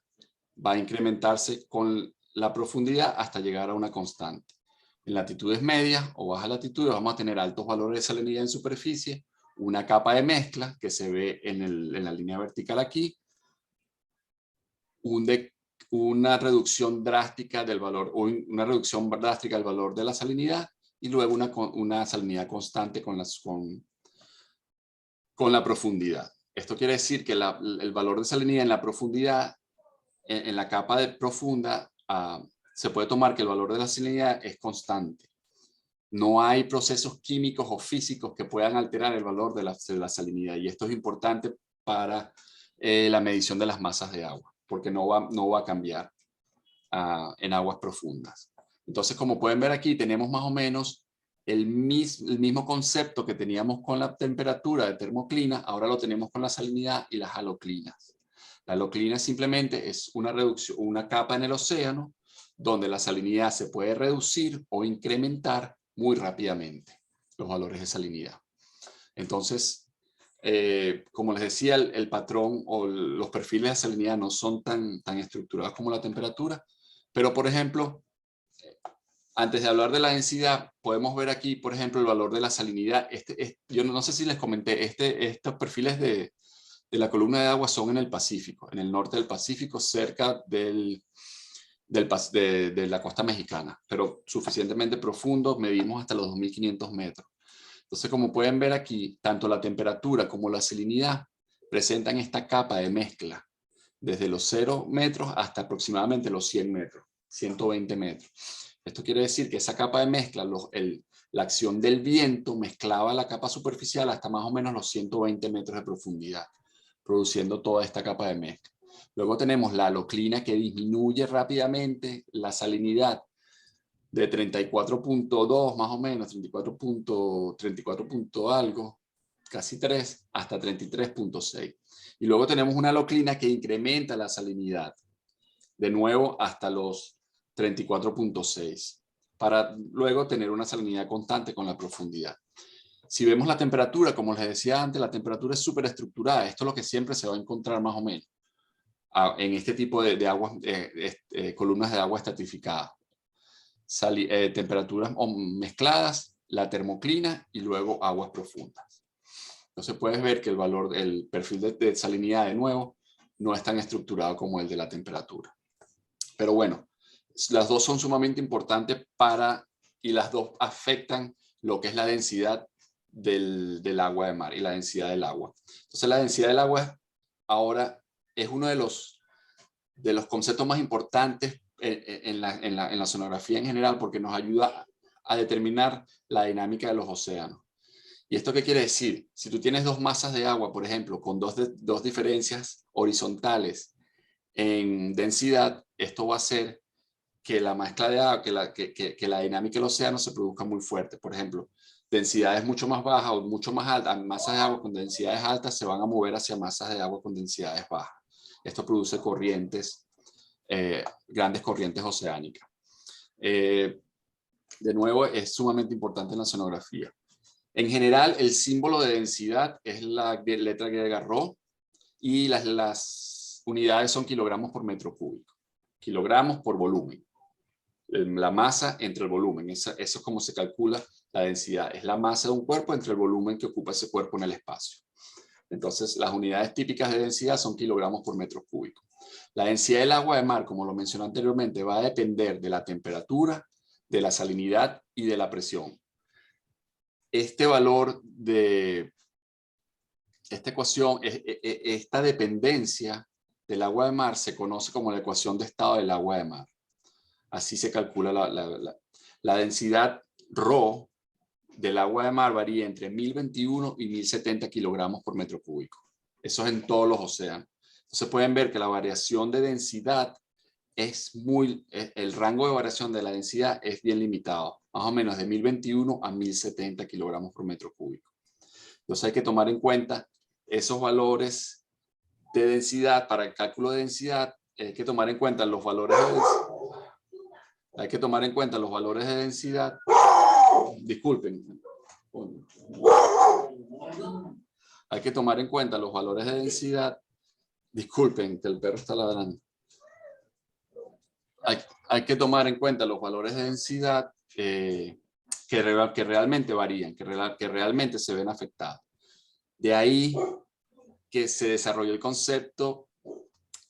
va a incrementarse con la profundidad hasta llegar a una constante. En latitudes medias o bajas latitudes vamos a tener altos valores de salinidad en superficie, una capa de mezcla que se ve en la línea vertical aquí, una reducción drástica del valor, o una reducción drástica del valor de la salinidad, y luego una salinidad constante con la profundidad. Esto quiere decir que el valor de salinidad en la profundidad, en la capa profunda, se puede tomar que el valor de la salinidad es constante. No hay procesos químicos o físicos que puedan alterar el valor de la salinidad. Y esto es importante para la medición de las masas de agua, porque no va a cambiar en aguas profundas. Entonces, como pueden ver aquí, tenemos más o menos el mismo concepto que teníamos con la temperatura de termoclina, ahora lo tenemos con la salinidad y las haloclinas. La haloclina simplemente es una reducción, una capa en el océano donde la salinidad se puede reducir o incrementar muy rápidamente los valores de salinidad. Entonces, como les decía, el patrón o los perfiles de salinidad no son tan estructurados como la temperatura, pero por ejemplo, antes de hablar de la densidad, podemos ver aquí, por ejemplo, el valor de la salinidad. Yo no sé si les comenté, estos perfiles de la columna de agua son en el Pacífico, en el norte del Pacífico, cerca de la costa mexicana, pero suficientemente profundo, medimos hasta los 2500 metros. Entonces, como pueden ver aquí, tanto la temperatura como la salinidad presentan esta capa de mezcla, desde los 0 metros hasta aproximadamente los 100 metros, 120 metros. Esto quiere decir que esa capa de mezcla, la acción del viento mezclaba la capa superficial hasta más o menos los 120 metros de profundidad, produciendo toda esta capa de mezcla. Luego tenemos la haloclina que disminuye rápidamente la salinidad de 34.2 más o menos, 34 algo, casi 3, hasta 33.6. Y luego tenemos una haloclina que incrementa la salinidad, de nuevo hasta los 34.6, para luego tener una salinidad constante con la profundidad. Si vemos la temperatura, como les decía antes, la temperatura es súper estructurada. Esto es lo que siempre se va a encontrar más o menos en este tipo de aguas, columnas de agua estratificadas. Temperaturas mezcladas, la termoclina y luego aguas profundas. Entonces puedes ver que el perfil de salinidad de nuevo no es tan estructurado como el de la temperatura. Pero bueno, las dos son sumamente importantes y las dos afectan lo que es la densidad del agua de mar y la densidad del agua. Entonces la densidad del agua ahora es uno de los conceptos más importantes en la oceanografía en general, porque nos ayuda a determinar la dinámica de los océanos. ¿Y esto qué quiere decir? Si tú tienes dos masas de agua, por ejemplo, con dos diferencias horizontales en densidad, esto va a hacer que la mezcla de agua, que la dinámica del océano se produzca muy fuerte. Por ejemplo, densidades mucho más bajas o mucho más altas, masas de agua con densidades altas se van a mover hacia masas de agua con densidades bajas. Esto produce corrientes, grandes corrientes oceánicas. De nuevo, es sumamente importante en la oceanografía. En general, el símbolo de densidad es la letra griega Rho y las unidades son kilogramos por metro cúbico. Kilogramos por volumen. La masa entre el volumen. Eso es como se calcula la densidad. Es la masa de un cuerpo entre el volumen que ocupa ese cuerpo en el espacio. Entonces, las unidades típicas de densidad son kilogramos por metro cúbico. La densidad del agua de mar, como lo mencioné anteriormente, va a depender de la temperatura, de la salinidad y de la presión. Este valor de esta ecuación, esta dependencia del agua de mar se conoce como la ecuación de estado del agua de mar. Así se calcula la densidad Rho del agua de mar varía entre 1021 y 1070 kilogramos por metro cúbico. Eso es en todos los océanos. Entonces pueden ver que la variación de densidad el rango de variación de la densidad es bien limitado, más o menos de 1021 a 1070 kilogramos por metro cúbico. Entonces hay que tomar en cuenta esos valores de densidad. Para el cálculo de densidad hay que tomar en cuenta los valores de densidad. Hay que tomar en cuenta los valores de densidad. Disculpen. Hay que tomar en cuenta los valores de densidad. Disculpen, que el perro está ladrando. Hay que tomar en cuenta los valores de densidad que realmente varían, que realmente se ven afectados. De ahí que se desarrolló el concepto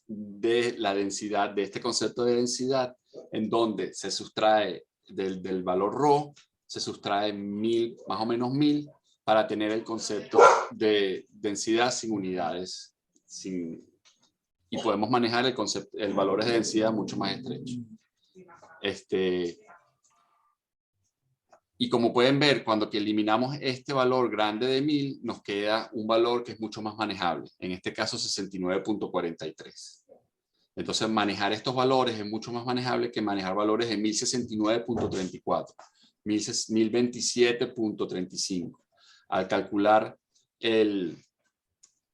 de la densidad, de este concepto de densidad, en donde se sustrae del valor Rho, se sustrae más o menos 1000 para tener el concepto de densidad sin unidades, y podemos manejar el valores de densidad mucho más estrecho. Y como pueden ver, cuando que eliminamos este valor grande de 1000, nos queda un valor que es mucho más manejable, en este caso 69.43. Entonces, manejar estos valores es mucho más manejable que manejar valores de 1069.34, 1027.35. Al calcular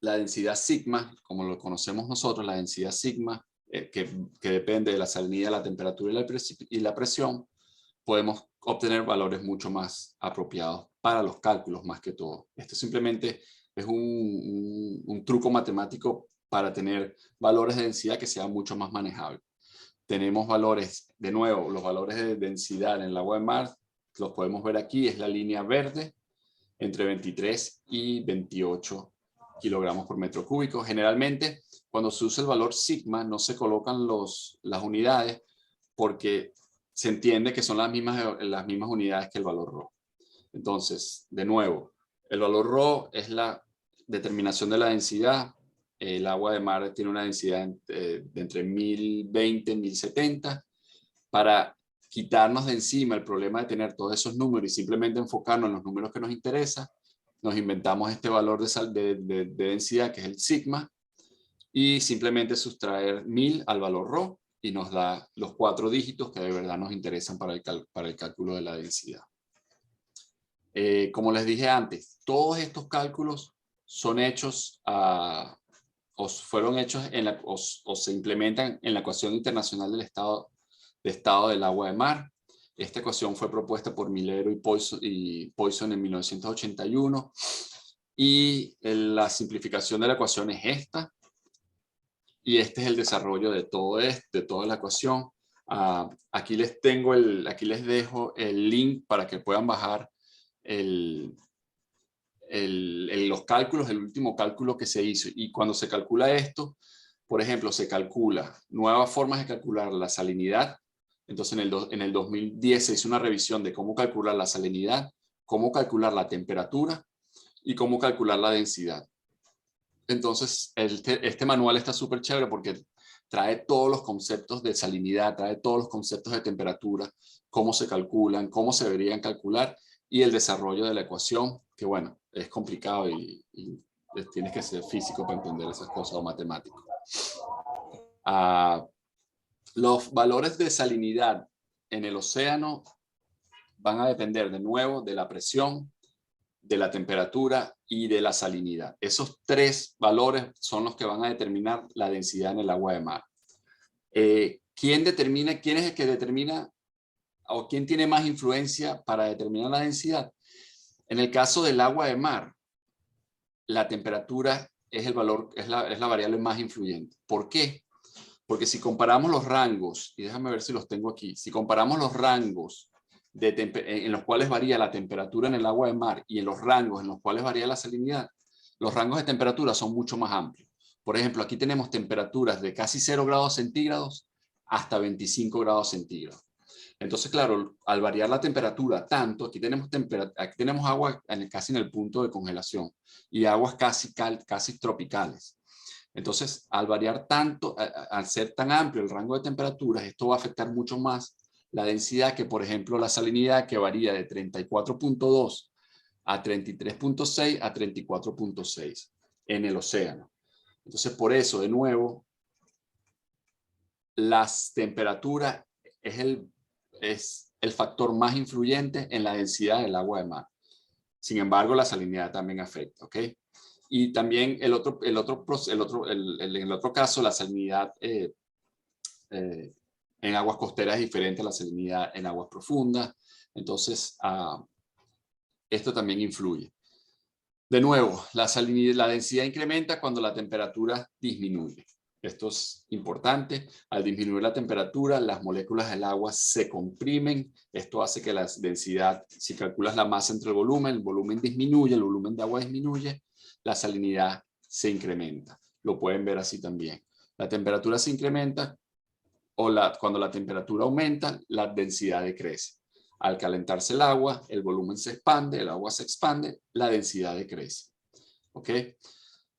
la densidad sigma, como lo conocemos nosotros, la densidad sigma, que depende de la salinidad, la temperatura y la presión, podemos obtener valores mucho más apropiados para los cálculos más que todo. Esto simplemente es un truco matemático para tener valores de densidad que sean mucho más manejables. Tenemos valores, de nuevo, los valores de densidad en el agua de mar, los podemos ver aquí, es la línea verde, entre 23 y 28 kilogramos por metro cúbico. Generalmente, cuando se usa el valor sigma, no se colocan las unidades porque se entiende que son las mismas unidades que el valor ρ. Entonces, de nuevo, el valor ρ es la determinación de la densidad. El agua de mar tiene una densidad de entre 1020 y 1070. Para quitarnos de encima el problema de tener todos esos números y simplemente enfocarnos en los números que nos interesan, nos inventamos este valor de densidad que es el sigma y simplemente sustraer 1000 al valor ρ y nos da los 4 dígitos que de verdad nos interesan para el cálculo de la densidad. Como les dije antes, todos estos cálculos son hechos o fueron hechos o se implementan en la ecuación internacional del estado del agua de mar. Esta ecuación fue propuesta por Milero y Poisson en 1981 y la simplificación de la ecuación es esta. Y este es el desarrollo de toda la ecuación. Aquí les dejo el link para que puedan bajar los cálculos, el último cálculo que se hizo. Y cuando se calcula esto, por ejemplo, se calcula nuevas formas de calcular la salinidad. Entonces, en el 2010 se hizo una revisión de cómo calcular la salinidad, cómo calcular la temperatura y cómo calcular la densidad. Entonces, este manual está súper chévere porque trae todos los conceptos de salinidad, trae todos los conceptos de temperatura, cómo se calculan, cómo se deberían calcular y el desarrollo de la ecuación, que bueno, es complicado y tienes que ser físico para entender esas cosas o matemático. Los valores de salinidad en el océano van a depender de nuevo de la presión, de la temperatura y de la salinidad. Esos 3 valores son los que van a determinar la densidad en el agua de mar. ¿Quién es el que determina o quién tiene más influencia para determinar la densidad? En el caso del agua de mar, la temperatura es la variable más influyente. ¿Por qué? Porque si comparamos los rangos, y déjame ver si los tengo aquí, si comparamos los rangos en los cuales varía la temperatura en el agua de mar y en los rangos en los cuales varía la salinidad, los rangos de temperatura son mucho más amplios. Por ejemplo, aquí tenemos temperaturas de casi 0 grados centígrados hasta 25 grados centígrados. Entonces, claro, al variar la temperatura tanto, aquí tenemos agua casi en el punto de congelación y aguas casi tropicales. Entonces, al variar tanto, al ser tan amplio el rango de temperaturas, esto va a afectar mucho más la densidad que, por ejemplo, la salinidad, que varía de 34.2 a 33.6 a 34.6 en el océano. Entonces, por eso, de nuevo, las temperaturas es el factor más influyente en la densidad del agua de mar. Sin embargo, la salinidad también afecta, ¿ok? Y también en el otro caso, la salinidad en aguas costeras es diferente a la salinidad en aguas profundas. Entonces, esto también influye. De nuevo, la densidad incrementa cuando la temperatura disminuye. Esto es importante. Al disminuir la temperatura, las moléculas del agua se comprimen. Esto hace que la densidad, si calculas la masa entre el volumen disminuye, el volumen de agua disminuye, la salinidad se incrementa. Lo pueden ver así también. La temperatura se incrementa cuando la temperatura aumenta, la densidad decrece. Al calentarse el agua, el volumen se expande, el agua se expande, la densidad decrece. ¿Ok?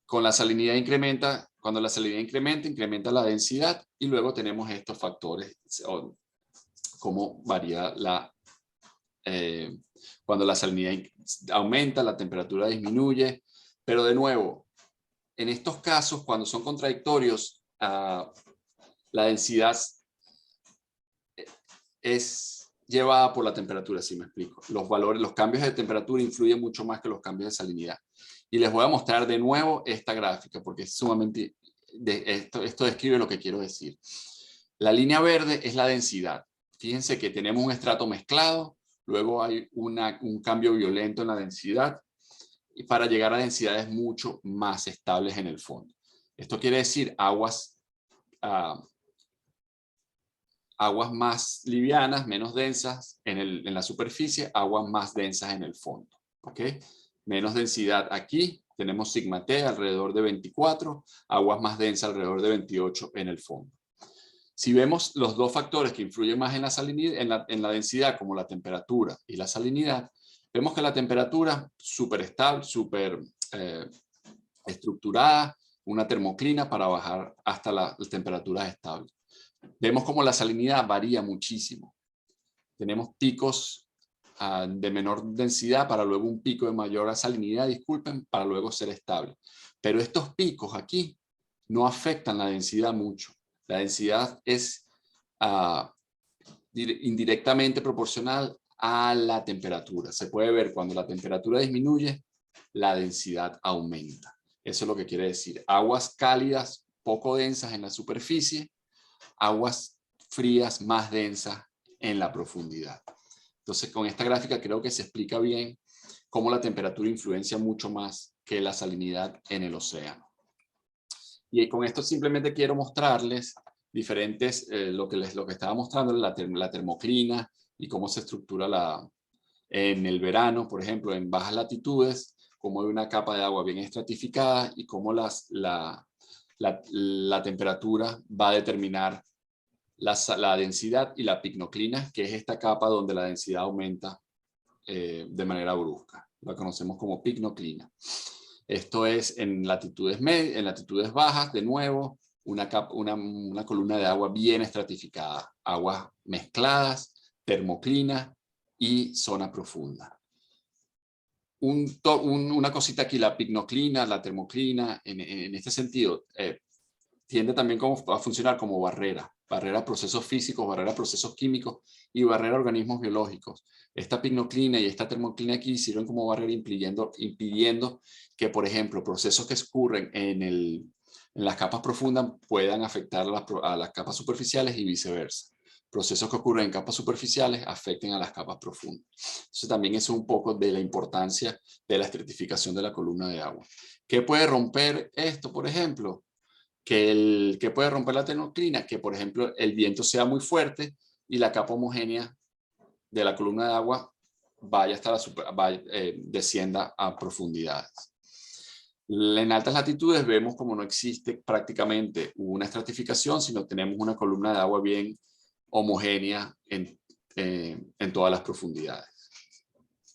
Con la salinidad incrementa, cuando la salinidad incrementa, incrementa la densidad y luego tenemos estos factores, cómo varía cuando la salinidad aumenta, la temperatura disminuye, pero de nuevo, en estos casos, cuando son contradictorios, la densidad es llevada por la temperatura, si me explico. Los cambios de temperatura influyen mucho más que los cambios de salinidad. Y les voy a mostrar de nuevo esta gráfica, porque es sumamente, esto describe lo que quiero decir. La línea verde es la densidad. Fíjense que tenemos un estrato mezclado, luego hay un cambio violento en la densidad, y para llegar a densidades mucho más estables en el fondo. Esto quiere decir aguas más livianas, menos densas en la superficie, aguas más densas en el fondo. ¿Ok? Menos densidad aquí, tenemos sigma T alrededor de 24, aguas más densas alrededor de 28 en el fondo. Si vemos los dos factores que influyen más en la salinidad, en la densidad, como la temperatura y la salinidad, vemos que la temperatura súper estable, súper estructurada, una termoclina para bajar hasta las temperaturas estables. Vemos como la salinidad varía muchísimo. Tenemos picos de menor densidad para luego un pico de mayor salinidad, disculpen, para luego ser estable. Pero estos picos aquí no afectan la densidad mucho. La densidad es indirectamente proporcional a la temperatura. Se puede ver cuando la temperatura disminuye, la densidad aumenta. Eso es lo que quiere decir. Aguas cálidas, poco densas en la superficie, aguas frías más densas en la profundidad. Entonces, con esta gráfica creo que se explica bien cómo la temperatura influencia mucho más que la salinidad en el océano. Y con esto simplemente quiero mostrarles diferentes, lo que estaba mostrando, la termoclina y cómo se estructura en el verano, por ejemplo, en bajas latitudes, cómo hay una capa de agua bien estratificada y cómo la temperatura va a determinar la densidad y la picnoclina, que es esta capa donde la densidad aumenta de manera brusca. La conocemos como picnoclina. Esto es en latitudes bajas, de nuevo, una columna de agua bien estratificada, aguas mezcladas, termoclina y zona profunda. Una cosita aquí, la picnoclina, la termoclina, en este sentido, tiende también a funcionar como barrera a procesos físicos, barrera a procesos químicos y barrera a organismos biológicos. Esta picnoclina y esta termoclina aquí sirven como barrera impidiendo que, por ejemplo, procesos que ocurren en las capas profundas puedan afectar a las capas superficiales y viceversa. Procesos que ocurren en capas superficiales afecten a las capas profundas. Entonces también es un poco de la importancia de la estratificación de la columna de agua. ¿Qué puede romper esto, por ejemplo? Que puede romper la termoclina, que por ejemplo el viento sea muy fuerte y la capa homogénea de la columna de agua descienda a profundidades. En altas latitudes vemos como no existe prácticamente una estratificación, sino tenemos una columna de agua bien homogénea en todas las profundidades.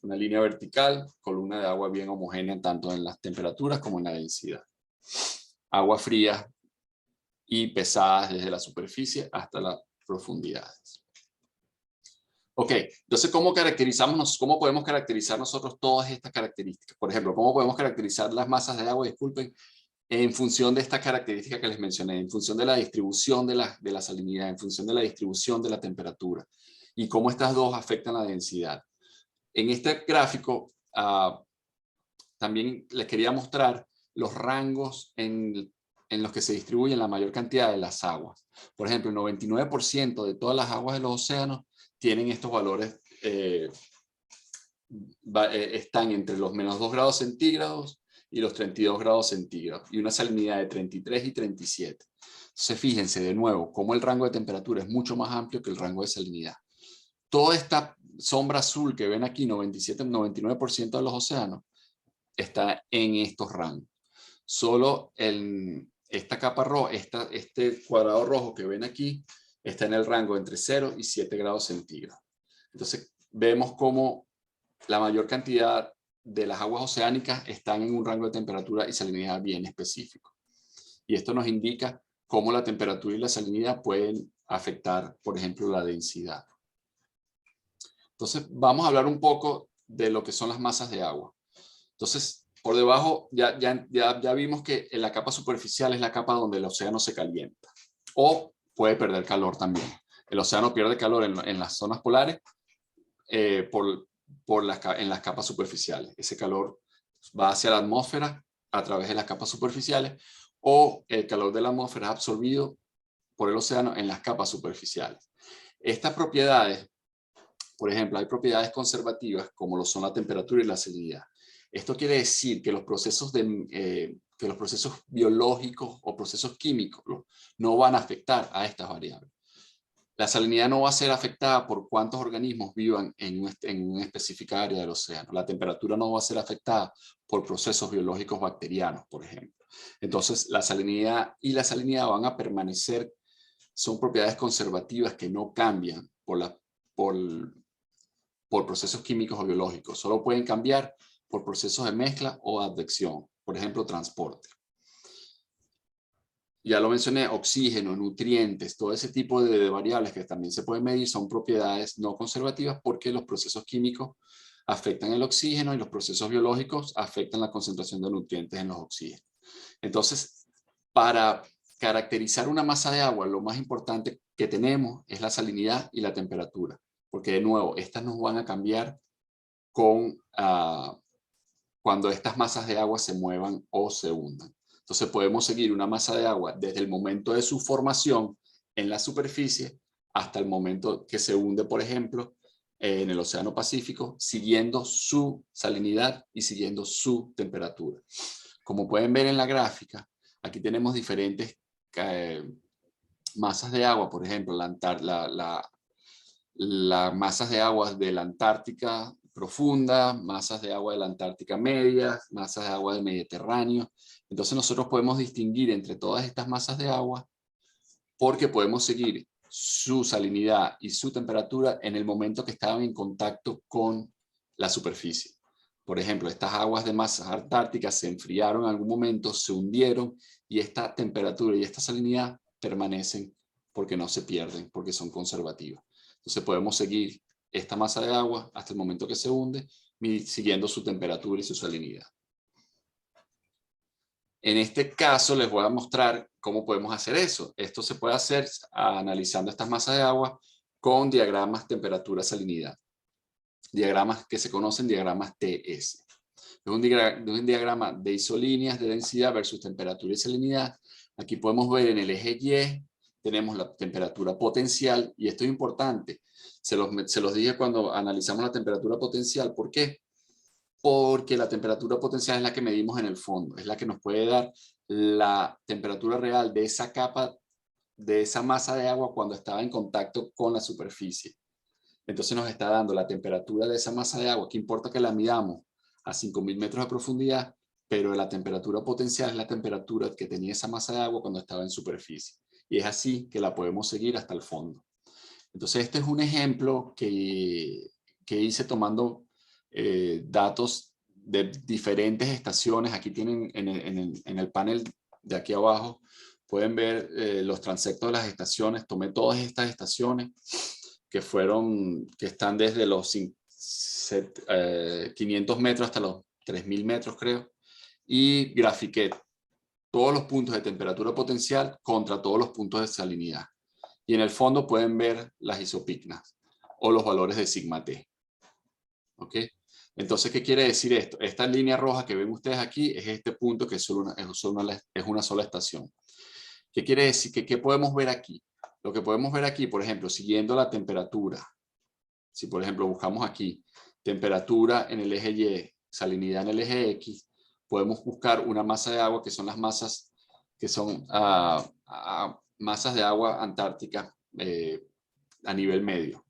Una línea vertical, columna de agua bien homogénea tanto en las temperaturas como en la densidad. Agua fría y pesadas desde la superficie hasta las profundidades. Ok, entonces ¿cómo podemos caracterizar nosotros todas estas características? Por ejemplo, ¿cómo podemos caracterizar las masas de agua, disculpen, en función de estas características que les mencioné, en función de la distribución de la salinidad, en función de la distribución de la temperatura, y cómo estas dos afectan la densidad? En este gráfico también les quería mostrar los rangos en los que se distribuyen la mayor cantidad de las aguas. Por ejemplo, el 99% de todas las aguas de los océanos tienen estos valores, están entre los -2 grados centígrados y los 32 grados centígrados, y una salinidad de 33 y 37. Entonces, fíjense de nuevo cómo el rango de temperatura es mucho más amplio que el rango de salinidad. Toda esta sombra azul que ven aquí, 97-99% de los océanos, está en estos rangos. Solo esta capa roja, este cuadrado rojo que ven aquí, está en el rango entre 0 y 7 grados centígrados. Entonces, vemos cómo la mayor cantidad de las aguas oceánicas están en un rango de temperatura y salinidad bien específico. Y esto nos indica cómo la temperatura y la salinidad pueden afectar, por ejemplo, la densidad. Entonces, vamos a hablar un poco de lo que son las masas de agua. Entonces, por debajo ya vimos que en la capa superficial es la capa donde el océano se calienta o puede perder calor también. El océano pierde calor en las zonas polares en las capas superficiales. Ese calor va hacia la atmósfera a través de las capas superficiales, o el calor de la atmósfera es absorbido por el océano en las capas superficiales. Estas propiedades, por ejemplo, hay propiedades conservativas como lo son la temperatura y la salinidad. Esto quiere decir que los procesos biológicos o procesos químicos no van a afectar a estas variables. La salinidad no va a ser afectada por cuántos organismos vivan en una específica área del océano. La temperatura no va a ser afectada por procesos biológicos bacterianos, por ejemplo. Entonces, la salinidad y la salinidad van a permanecer, son propiedades conservativas que no cambian por procesos químicos o biológicos. Solo pueden cambiar por procesos de mezcla o advección, por ejemplo, transporte. Ya lo mencioné, oxígeno, nutrientes, todo ese tipo de variables que también se pueden medir son propiedades no conservativas porque los procesos químicos afectan el oxígeno y los procesos biológicos afectan la concentración de nutrientes en los oxígenos. Entonces, para caracterizar una masa de agua, lo más importante que tenemos es la salinidad y la temperatura, porque de nuevo, estas nos van a cambiar cuando estas masas de agua se muevan o se hundan. Entonces podemos seguir una masa de agua desde el momento de su formación en la superficie hasta el momento que se hunde, por ejemplo, en el Océano Pacífico, siguiendo su salinidad y siguiendo su temperatura. Como pueden ver en la gráfica, aquí tenemos diferentes masas de agua, por ejemplo, las masas de agua de la Antártica profunda, masas de agua de la Antártica media, masas de agua del Mediterráneo. Entonces nosotros podemos distinguir entre todas estas masas de agua porque podemos seguir su salinidad y su temperatura en el momento que estaban en contacto con la superficie. Por ejemplo, estas aguas de masas antárticas se enfriaron en algún momento, se hundieron y esta temperatura y esta salinidad permanecen porque no se pierden, porque son conservativas. Entonces podemos seguir esta masa de agua hasta el momento que se hunde, siguiendo su temperatura y su salinidad. En este caso les voy a mostrar cómo podemos hacer eso. Esto se puede hacer analizando estas masas de agua con diagramas temperatura-salinidad. Diagramas que se conocen diagramas TS. Es un diagrama de isolíneas de densidad versus temperatura y salinidad. Aquí podemos ver en el eje Y, tenemos la temperatura potencial, y esto es importante. Se los dije cuando analizamos la temperatura potencial. ¿Por qué? Porque la temperatura potencial es la que medimos en el fondo, es la que nos puede dar la temperatura real de esa capa, de esa masa de agua cuando estaba en contacto con la superficie. Entonces nos está dando la temperatura de esa masa de agua, que importa que la midamos a 5.000 metros de profundidad, pero la temperatura potencial es la temperatura que tenía esa masa de agua cuando estaba en superficie. Y es así que la podemos seguir hasta el fondo. Entonces este es un ejemplo que hice tomando datos de diferentes estaciones. Aquí tienen en el panel de aquí abajo, pueden ver los transectos de las estaciones. Tomé todas estas estaciones que están desde los 500 metros hasta los 3.000 metros, creo, y grafiqué todos los puntos de temperatura potencial contra todos los puntos de salinidad. Y en el fondo pueden ver las isopicnas o los valores de sigma T. ¿Ok? Entonces, ¿qué quiere decir esto? Esta línea roja que ven ustedes aquí es este punto que es una sola estación. ¿Qué quiere decir? ¿Qué podemos ver aquí? Lo que podemos ver aquí, por ejemplo, siguiendo la temperatura. Si, por ejemplo, buscamos aquí temperatura en el eje Y, salinidad en el eje X, podemos buscar una masa de agua que son las masas que son masas de agua antártica a nivel medio.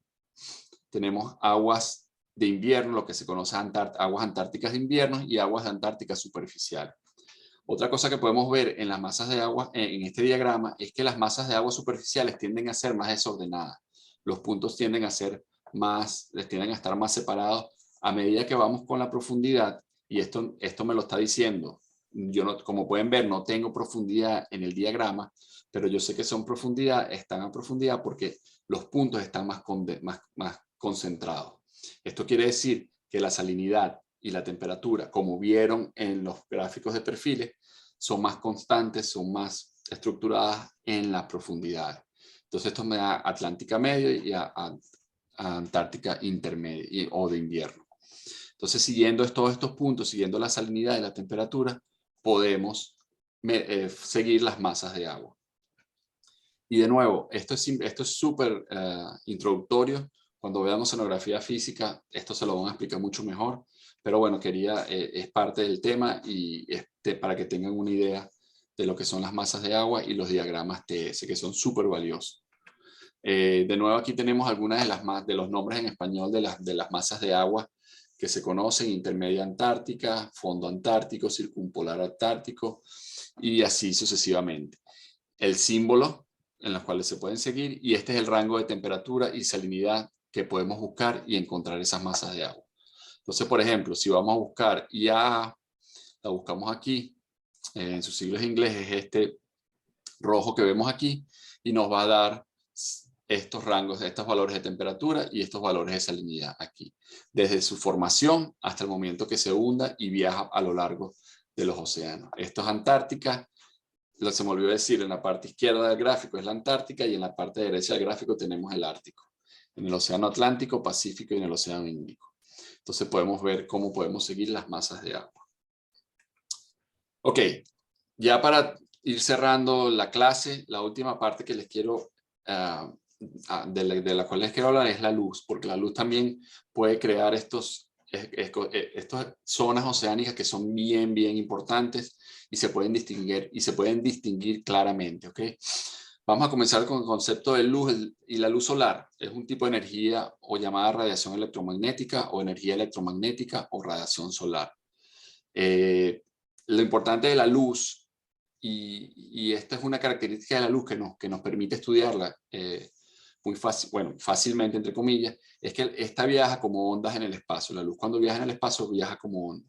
Tenemos aguas de invierno, lo que se conoce aguas antárticas de invierno y aguas de Antártica superficial. Otra cosa que podemos ver en las masas de agua, en este diagrama, es que las masas de agua superficiales tienden a ser más desordenadas. Los puntos tienden a ser tienden a estar más separados a medida que vamos con la profundidad. Y esto me lo está diciendo. Yo no, como pueden ver, no tengo profundidad en el diagrama, pero yo sé que están a profundidad porque los puntos están más concentrados. Esto quiere decir que la salinidad y la temperatura, como vieron en los gráficos de perfiles, son más constantes, son más estructuradas en la profundidad. Entonces esto me da Atlántica medio y a Antártica intermedia o de invierno. Entonces, siguiendo todos estos puntos, siguiendo la salinidad y la temperatura, podemos seguir las masas de agua. Y de nuevo, esto es súper introductorio. Cuando veamos oceanografía física, esto se lo van a explicar mucho mejor. Pero bueno, es parte del tema y para que tengan una idea de lo que son las masas de agua y los diagramas TS, que son súper valiosos. De nuevo, aquí tenemos algunas de los nombres en español de las masas de agua que se conocen: intermedia antártica, fondo antártico, circumpolar antártico y así sucesivamente. El símbolo en los cuales se pueden seguir, y este es el rango de temperatura y salinidad que podemos buscar y encontrar esas masas de agua. Entonces, por ejemplo, si vamos a buscar IAA, la buscamos aquí, en sus siglas en inglés es este rojo que vemos aquí, y nos va a dar estos rangos, estos valores de temperatura y estos valores de salinidad aquí, desde su formación hasta el momento que se hunda y viaja a lo largo de los océanos. Esto es Antártica. Se me olvidó decir, en la parte izquierda del gráfico es la Antártica y en la parte derecha del gráfico tenemos el Ártico, en el Océano Atlántico, Pacífico y en el Océano Índico. Entonces podemos ver cómo podemos seguir las masas de agua. Ok, ya para ir cerrando la clase, la última parte que les quiero, de la cual les quiero hablar es la luz, porque la luz también puede crear estas zonas oceánicas que son bien importantes y se pueden distinguir claramente, ¿ok? Vamos a comenzar con el concepto de luz. Y la luz solar es un tipo de energía o llamada radiación electromagnética o energía electromagnética o radiación solar. Lo importante de la luz, y esta es una característica de la luz que nos permite estudiarla muy fácil, bueno, fácilmente entre comillas, es que esta viaja como ondas en el espacio. La luz, cuando viaja en el espacio, viaja como onda.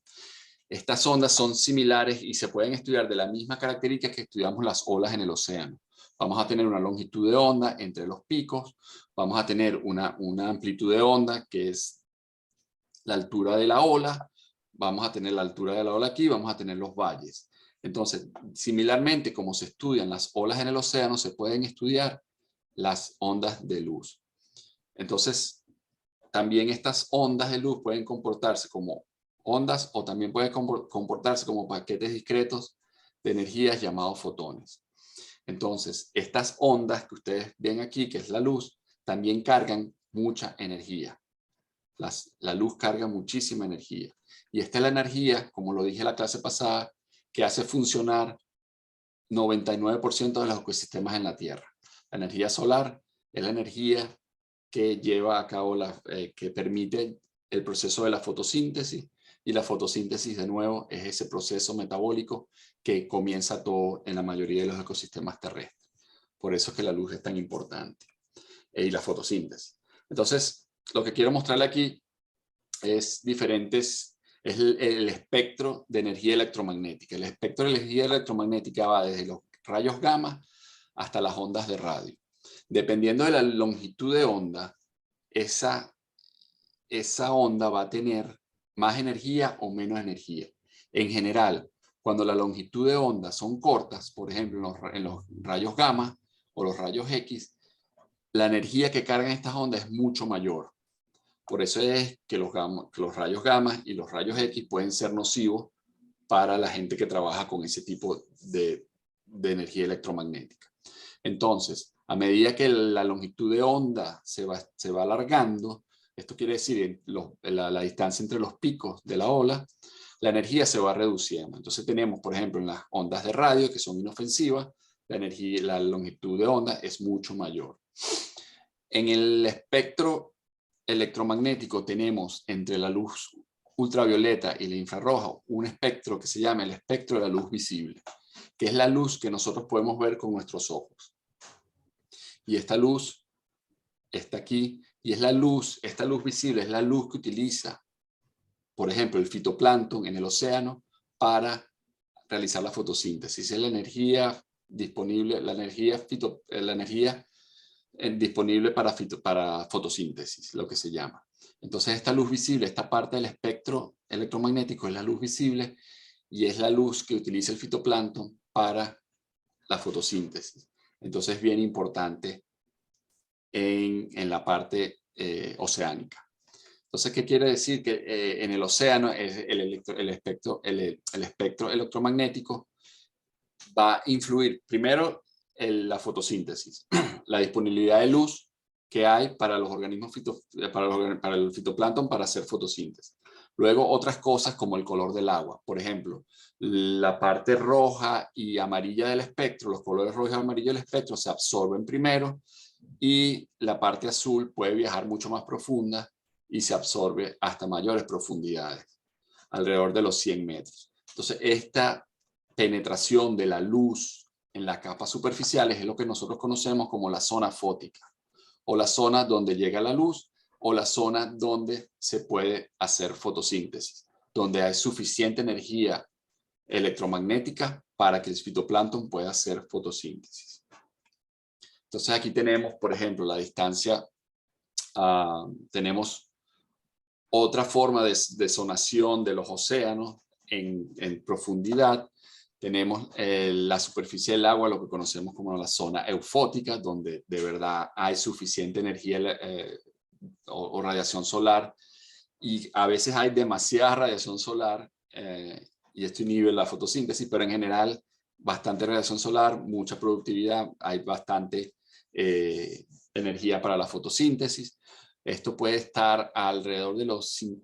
Estas ondas son similares y se pueden estudiar de la misma característica que estudiamos las olas en el océano. Vamos a tener una longitud de onda entre los picos, vamos a tener una amplitud de onda que es la altura de la ola, vamos a tener la altura de la ola aquí, vamos a tener los valles. Entonces, similarmente como se estudian las olas en el océano, se pueden estudiar las ondas de luz. Entonces, también estas ondas de luz pueden comportarse como ondas o también pueden comportarse como paquetes discretos de energías llamados fotones. Entonces, estas ondas que ustedes ven aquí, que es la luz, también cargan mucha energía. La luz carga muchísima energía. Y esta es la energía, como lo dije en la clase pasada, que hace funcionar 99% de los ecosistemas en la Tierra. La energía solar es la energía que lleva a cabo, que permite el proceso de la fotosíntesis, y la fotosíntesis, de nuevo, es ese proceso metabólico que comienza todo en la mayoría de los ecosistemas terrestres. Por eso es que la luz es tan importante, y la fotosíntesis. Entonces, lo que quiero mostrarle aquí es el espectro de energía electromagnética. El espectro de energía electromagnética va desde los rayos gamma hasta las ondas de radio. Dependiendo de la longitud de onda, esa onda va a tener más energía o menos energía. En general, cuando la longitud de onda son cortas, por ejemplo, en los rayos gamma o los rayos X, la energía que cargan estas ondas es mucho mayor. Por eso es que los rayos gamma y los rayos X pueden ser nocivos para la gente que trabaja con ese tipo de energía electromagnética. Entonces, a medida que la longitud de onda se va alargando, esto quiere decir la distancia entre los picos de la ola, la energía se va reduciendo. Entonces tenemos, por ejemplo, en las ondas de radio, que son inofensivas, la longitud de onda es mucho mayor. En el espectro electromagnético tenemos entre la luz ultravioleta y la infrarroja un espectro que se llama el espectro de la luz visible, que es la luz que nosotros podemos ver con nuestros ojos. Y esta luz está aquí, Y es la luz, esta luz visible es la luz que utiliza, por ejemplo, el fitoplancton en el océano para realizar la fotosíntesis. Es la energía disponible, la energía disponible para fotosíntesis, lo que se llama. Entonces esta luz visible, esta parte del espectro electromagnético es la luz visible y es la luz que utiliza el fitoplancton para la fotosíntesis. Entonces es bien importante en la parte oceánica. Entonces, ¿qué quiere decir? Que en el océano el espectro electromagnético va a influir primero en la fotosíntesis, la disponibilidad de luz que hay para los organismos para el fitoplancton para hacer fotosíntesis. Luego otras cosas como el color del agua. Por ejemplo, la parte roja y amarilla del espectro, los colores rojos y amarillos del espectro se absorben primero y la parte azul puede viajar mucho más profunda y se absorbe hasta mayores profundidades, alrededor de los 100 metros. Entonces, esta penetración de la luz en las capas superficiales es lo que nosotros conocemos como la zona fótica, o la zona donde llega la luz, o la zona donde se puede hacer fotosíntesis, donde hay suficiente energía electromagnética para que el fitoplancton pueda hacer fotosíntesis. Entonces aquí tenemos, por ejemplo, la distancia, tenemos otra forma de zonación de los océanos en profundidad. Tenemos la superficie del agua, lo que conocemos como la zona eufótica, donde de verdad hay suficiente energía o radiación solar, y a veces hay demasiada radiación solar y esto inhibe la fotosíntesis, pero en general bastante radiación solar, mucha productividad, hay bastante energía para la fotosíntesis. Esto puede estar alrededor de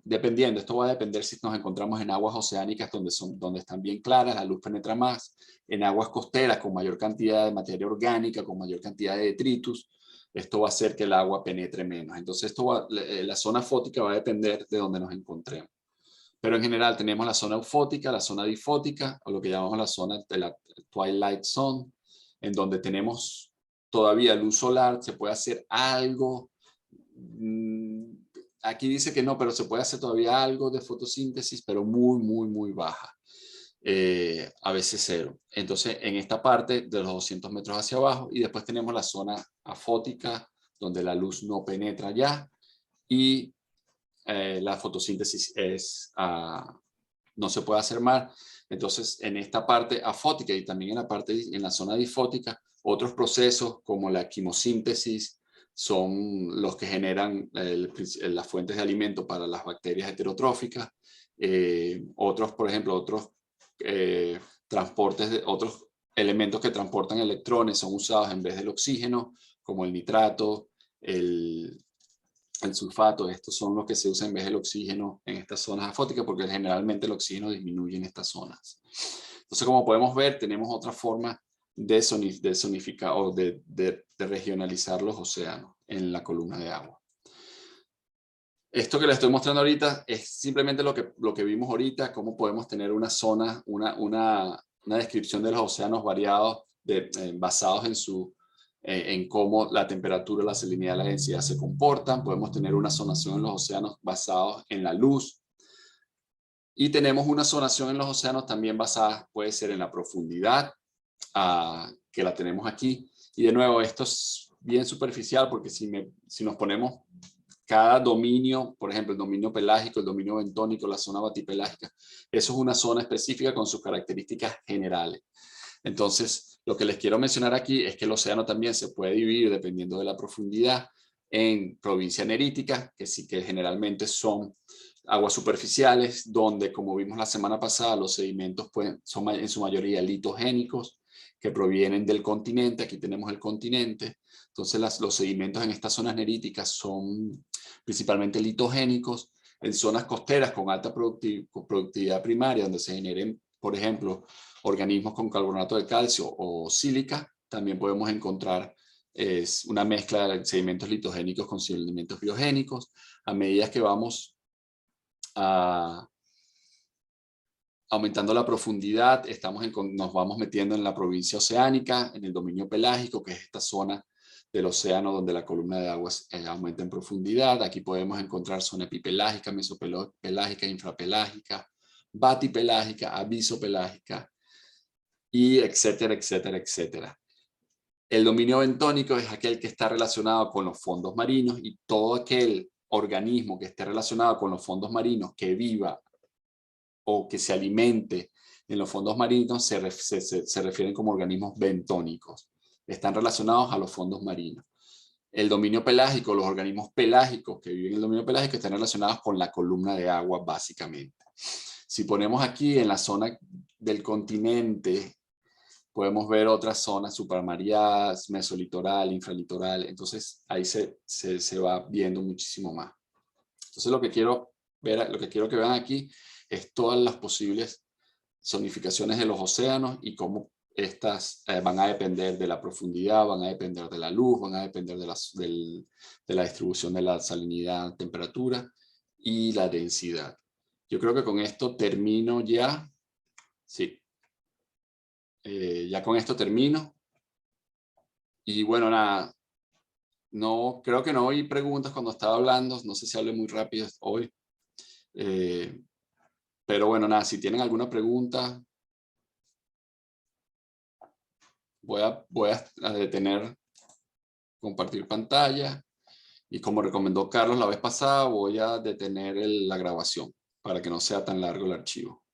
dependiendo, esto va a depender si nos encontramos en aguas oceánicas donde están bien claras, la luz penetra más, en aguas costeras con mayor cantidad de materia orgánica, con mayor cantidad de detritus, esto va a hacer que el agua penetre menos. Entonces la zona fótica va a depender de donde nos encontremos. Pero en general tenemos la zona eufótica, la zona difótica, o lo que llamamos la zona de la twilight zone, en donde tenemos todavía luz solar, se puede hacer algo. Aquí dice que no, pero se puede hacer todavía algo de fotosíntesis, pero muy, muy, muy baja. A veces cero. Entonces, en esta parte de los 200 metros hacia abajo, y después tenemos la zona afótica, donde la luz no penetra ya, y la fotosíntesis no se puede hacer más. Entonces, en esta parte afótica y también en la zona difótica, otros procesos como la quimosíntesis son los que generan las fuentes de alimento para las bacterias heterotróficas. Otros, por ejemplo, otros otros elementos que transportan electrones son usados en vez del oxígeno, como el nitrato, el sulfato. Estos son los que se usan en vez del oxígeno en estas zonas afóticas, porque generalmente el oxígeno disminuye en estas zonas. Entonces, como podemos ver, tenemos otra forma de zonificar o de regionalizar los océanos en la columna de agua. Esto que les estoy mostrando ahorita es simplemente lo que vimos ahorita, cómo podemos tener una zona, una descripción de los océanos variados basados en cómo la temperatura, la salinidad, la densidad se comportan. Podemos tener una zonación en los océanos basados en la luz. Y tenemos una zonación en los océanos también basada, puede ser en la profundidad, que la tenemos aquí. Y de nuevo, esto es bien superficial porque si nos ponemos cada dominio, por ejemplo, el dominio pelágico, el dominio bentónico, la zona batipelágica, eso es una zona específica con sus características generales. Entonces, lo que les quiero mencionar aquí es que el océano también se puede dividir, dependiendo de la profundidad, en provincias neríticas, que generalmente son aguas superficiales, donde, como vimos la semana pasada, los sedimentos son en su mayoría litogénicos, que provienen del continente. Aquí tenemos el continente. Entonces, los sedimentos en estas zonas neríticas son principalmente litogénicos. En zonas costeras con alta productividad primaria, donde se generen, por ejemplo, organismos con carbonato de calcio o sílica, también podemos encontrar una mezcla de sedimentos litogénicos con sedimentos biogénicos. A medida que vamos aumentando la profundidad, nos vamos metiendo en la provincia oceánica, en el dominio pelágico, que es esta zona del océano, donde la columna de aguas aumenta en profundidad. Aquí podemos encontrar zona epipelágica, mesopelágica, infrapelágica, batipelágica, abisopelágica, y etcétera, etcétera, etcétera. El dominio bentónico es aquel que está relacionado con los fondos marinos, y todo aquel organismo que esté relacionado con los fondos marinos, que viva o que se alimente en los fondos marinos, se refieren como organismos bentónicos. Están relacionados a los fondos marinos. El dominio pelágico, los organismos pelágicos que viven en el dominio pelágico están relacionados con la columna de agua, básicamente. Si ponemos aquí en la zona del continente, podemos ver otras zonas supramareadas, mesolitoral, infralitoral. Entonces ahí se va viendo muchísimo más. Entonces lo que quiero que vean aquí es todas las posibles zonificaciones de los océanos y cómo estas van a depender de la profundidad, van a depender de la luz, van a depender de la distribución de la salinidad, temperatura y la densidad. Yo creo que con esto termino ya. Sí. Ya con esto termino. Y bueno, nada. No, creo que no oí preguntas cuando estaba hablando. No sé si hablé muy rápido hoy. Pero bueno, nada, si tienen alguna pregunta, voy a detener compartir pantalla. Y como recomendó Carlos la vez pasada, voy a detener la grabación para que no sea tan largo el archivo.